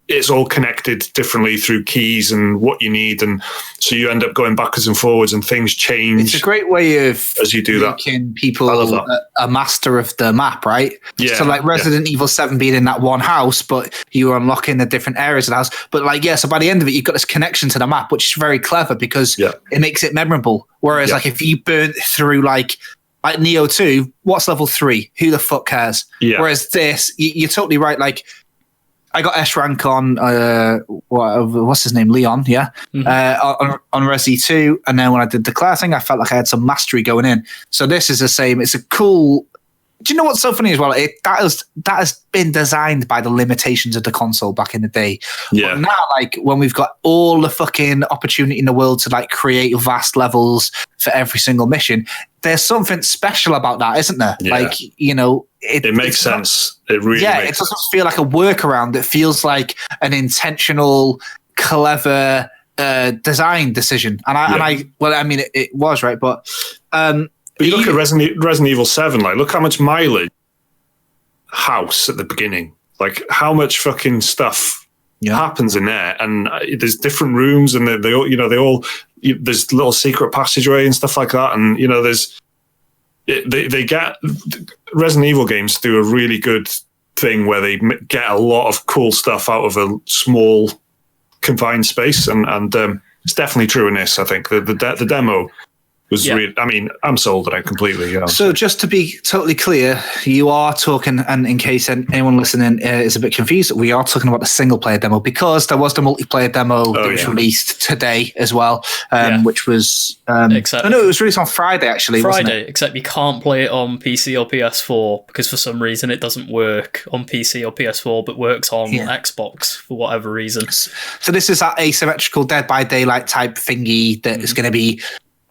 it's all connected differently through keys and what you need, and so you end up going backwards and forwards, and things change.
It's a great way of
as you do
making people a master of the map, right?
Yeah.
So Resident Evil 7 being in that one house, but you are unlocking the different areas of the house. But so by the end of it, you've got this connection to the map, which is very clever because it makes it memorable. Whereas if you burn through like Neo 2, what's level 3? Who the fuck cares?
Yeah.
Whereas this, you're totally right. Like, I got S rank on what's his name, Leon, yeah, on Resi 2, and then when I did the Claire thing, I felt like I had some mastery going in. So this is the same. It's a cool. Do you know what's so funny as well? That has been designed by the limitations of the console back in the day.
Yeah.
But now, like, when we've got all the fucking opportunity in the world to like create vast levels for every single mission, there's something special about that, isn't there?
Yeah.
Like, you know,
it makes sense. It really makes
it doesn't feel like a workaround. It feels like an intentional, clever design decision. And I mean, it was right, but
you look at Resident Evil 7, like, look how much mileage house at the beginning, like how much fucking stuff happens in there, and there's different rooms, and they all there's little secret passageway and stuff like that, and they get Resident Evil games do a really good thing where they get a lot of cool stuff out of a small confined space, and it's definitely true in this. I think the demo was really, I mean, I'm sold on it completely. Yeah.
So just to be totally clear, you are talking, and in case anyone listening is a bit confused, we are talking about the single player demo, because there was the multiplayer demo that was released today as well, which was
except,
it was released on Friday actually. Wasn't it?
Except you can't play it on PC or PS4 because for some reason it doesn't work on PC or PS4, but works on Xbox for whatever reason.
So this is that asymmetrical Dead by Daylight type thingy that is going to be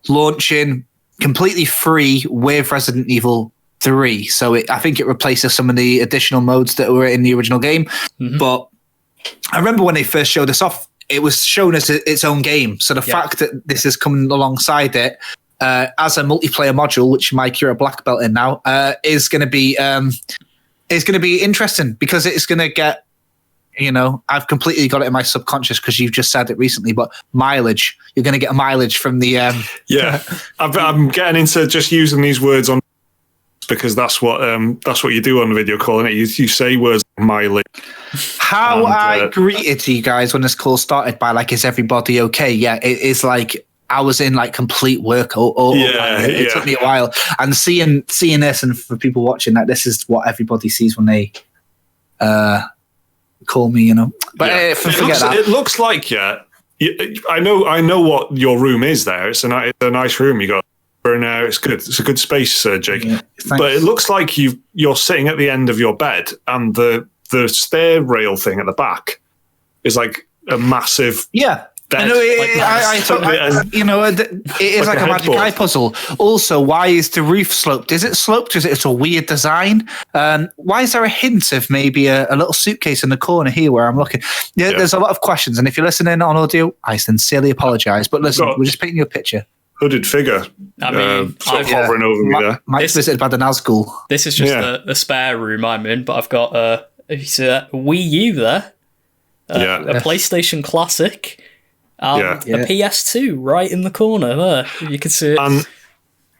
launching completely free with Resident Evil 3. So I think it replaces some of the additional modes that were in the original game. Mm-hmm. But I remember when they first showed this off, it was shown as its own game. So the fact that this is coming alongside it as a multiplayer module, which Mike, you're a black belt in now, is going to be interesting, because it's going to get, you know, I've completely got it in my subconscious because you've just said it recently, but mileage. You're going to get a mileage from the...
Yeah, I'm getting into just using these words on, because that's what you do on the video call, and you say words like mileage.
How I greeted you guys when this call started by like, is everybody okay? Yeah, it is like I was in like complete work. It took me a while. And seeing this, and for people watching, that this is what everybody sees when they... call me, you know, but
it looks like I know what your room is there. It's a nice room you got now. It's good. It's a good space, Jake. But it looks like you're sitting at the end of your bed, and the stair rail thing at the back is like a massive bed.
I know, it is like a magic eye puzzle. Also, why is the roof sloped? Is it sloped? It's a weird design. Why is there a hint of maybe a little suitcase in the corner here where I'm looking? Yeah, there's a lot of questions. And if you're listening on audio, I sincerely apologise. But listen, we're just painting you a picture.
Hooded figure. I mean, hovering over me there.
Mike's visited by the Nazgul.
This is just the spare room I'm in, but I've got a Wii U there, a PlayStation Classic, a PS2 right in the corner there. You can see it.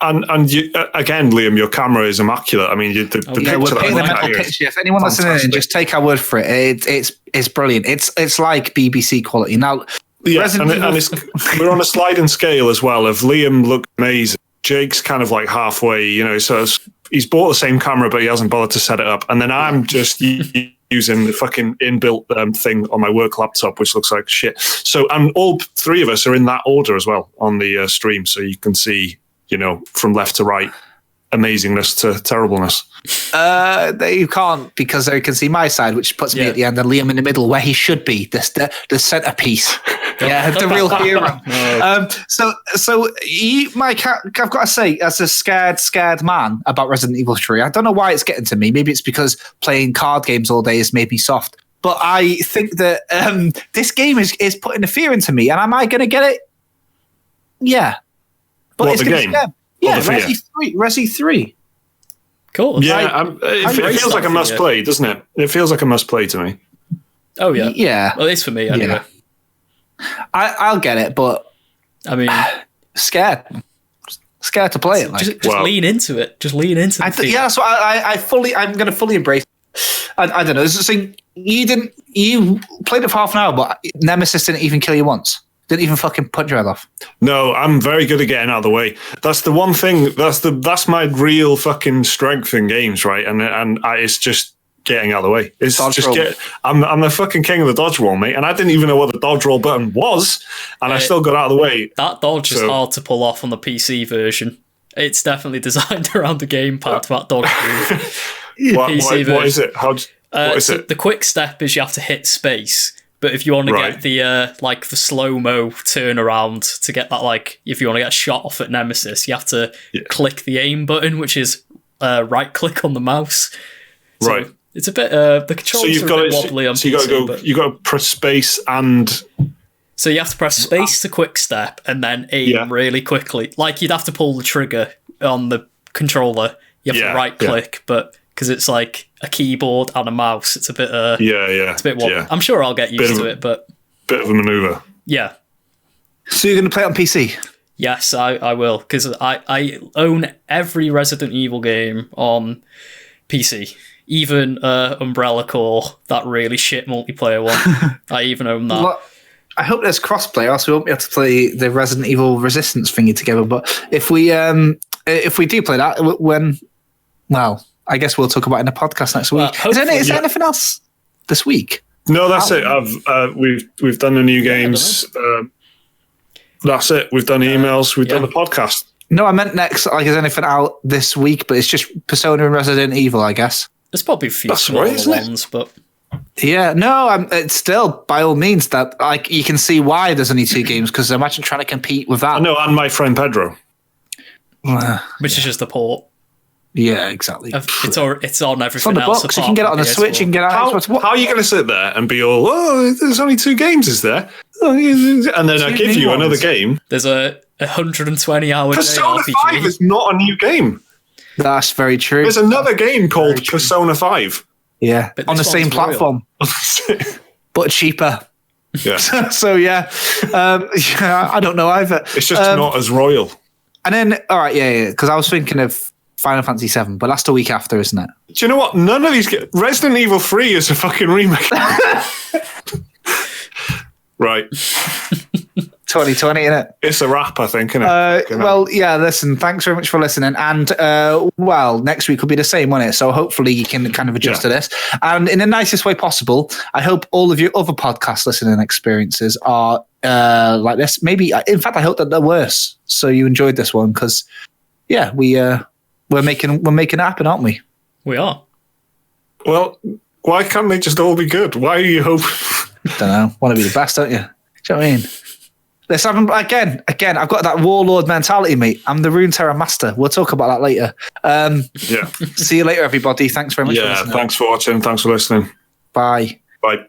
And
you, again, Liam, your camera is immaculate. I mean, the picture.
We're painting a mental picture. If anyone listening in, just take our word for it. It's brilliant. It's like BBC quality. Now,
we're on a sliding scale as well. If Liam looked amazing, Jake's kind of like halfway. You know, so he's bought the same camera, but he hasn't bothered to set it up. And then I'm just using the fucking inbuilt thing on my work laptop, which looks like shit. So, and all three of us are in that order as well on the stream, so you can see, you know, from left to right, amazingness to terribleness.
You can't, because they can see my side, which puts me at the end, and Liam in the middle, where he should be, the centerpiece. The real hero. So you, Mike, I've got to say, as a scared man about Resident Evil 3, I don't know why it's getting to me. Maybe it's because playing card games all day has made me soft. But I think that this game is putting the fear into me, and am I going to get it? Yeah. But
it's going to
Resi 3.
Cool.
Yeah, it feels like a must play, doesn't it? It feels like a must play to me.
Oh yeah.
Yeah.
Well, it's for me anyway.
Yeah. I'll get it, but
I mean,
scared to play it. Like.
Just lean into it. Just lean into it.
Yeah, that's what I'm going to fully embrace. I don't know. You played it for half an hour, but Nemesis didn't even kill you once. Didn't even fucking punch your head off.
No, I'm very good at getting out of the way. That's the one thing. That's my real fucking strength in games, right? It's just getting out of the way. It's
Dodge
just
roll.
I'm the fucking king of the dodge roll, mate. And I didn't even know what the dodge roll button was, and I still got out of the way.
That dodge is hard to pull off on the PC version. It's definitely designed around the gamepad. That dodge move.
What is it? What is it?
The quick step is you have to hit space. But if you want to get the the slow-mo turnaround to get that, like, if you want to get a shot off at Nemesis, you have to click the aim button, which is right-click on the mouse. So
right.
It's a bit, the controls are a bit wobbly on PC.
You got to press space and...
So you have to press space to quick step and then aim really quickly. Like, you'd have to pull the trigger on the controller. You have to right-click, but... because it's like a keyboard and a mouse. It's a bit it's a bit wobbly. I'm sure I'll get used to it, but
bit of a maneuver.
Yeah.
So you're going to play it on PC?
Yes, I will, because I own every Resident Evil game on PC. Even Umbrella Corps, that really shit multiplayer one. I even own that.
Well, I hope there's crossplay, else we won't be able to play the Resident Evil Resistance thingy together. But if we do play that, I guess we'll talk about it in the podcast next week. Is there anything else this week?
No, that's it. We've done the new games. That's it. We've done emails. We've done the podcast.
No, I meant next. Like, is anything out this week? But it's just Persona and Resident Evil, I guess.
There's probably a few smaller ones, but
yeah, no, it's still by all means that like you can see why there's only 2 games because imagine trying to compete with that.
I know, and My Friend Pedro,
which is just a port.
Yeah, exactly.
It's on everything
it's on the
else.
box. You can get it on the Switch. You can get it on
Xbox. How are you going to sit there and be all, there's only 2 games, is there? And then I give you another game.
There's a 120-hour
Persona 5 is not a new game.
That's very true.
There's another game called Persona 5.
Yeah, on the same platform. But cheaper.
Yeah.
So yeah, I don't know either.
It's just not as royal.
And then, all right, yeah, because I was thinking of Final Fantasy 7, but that's the week after, isn't it?
Do you know what? None of these... Resident Evil 3 is a fucking remake. Right.
2020, innit?
It's a wrap, I think, innit?
Well, yeah, listen, thanks very much for listening. And, next week will be the same, won't it? So hopefully you can kind of adjust to this. And in the nicest way possible, I hope all of your other podcast listening experiences are like this. Maybe, in fact, I hope that they're worse. So you enjoyed this one because, yeah, we're making it happen, aren't we?
We are.
Well, why can't they just all be good? Why are you hoping?
Don't know. Want to be the best, don't you? Do you know what I mean? Let's have them again. I've got that warlord mentality, mate. I'm the Runeterra master. We'll talk about that later.
Yeah.
See you later, everybody. Thanks very much for listening.
Thanks for watching. Thanks for listening.
Bye.
Bye.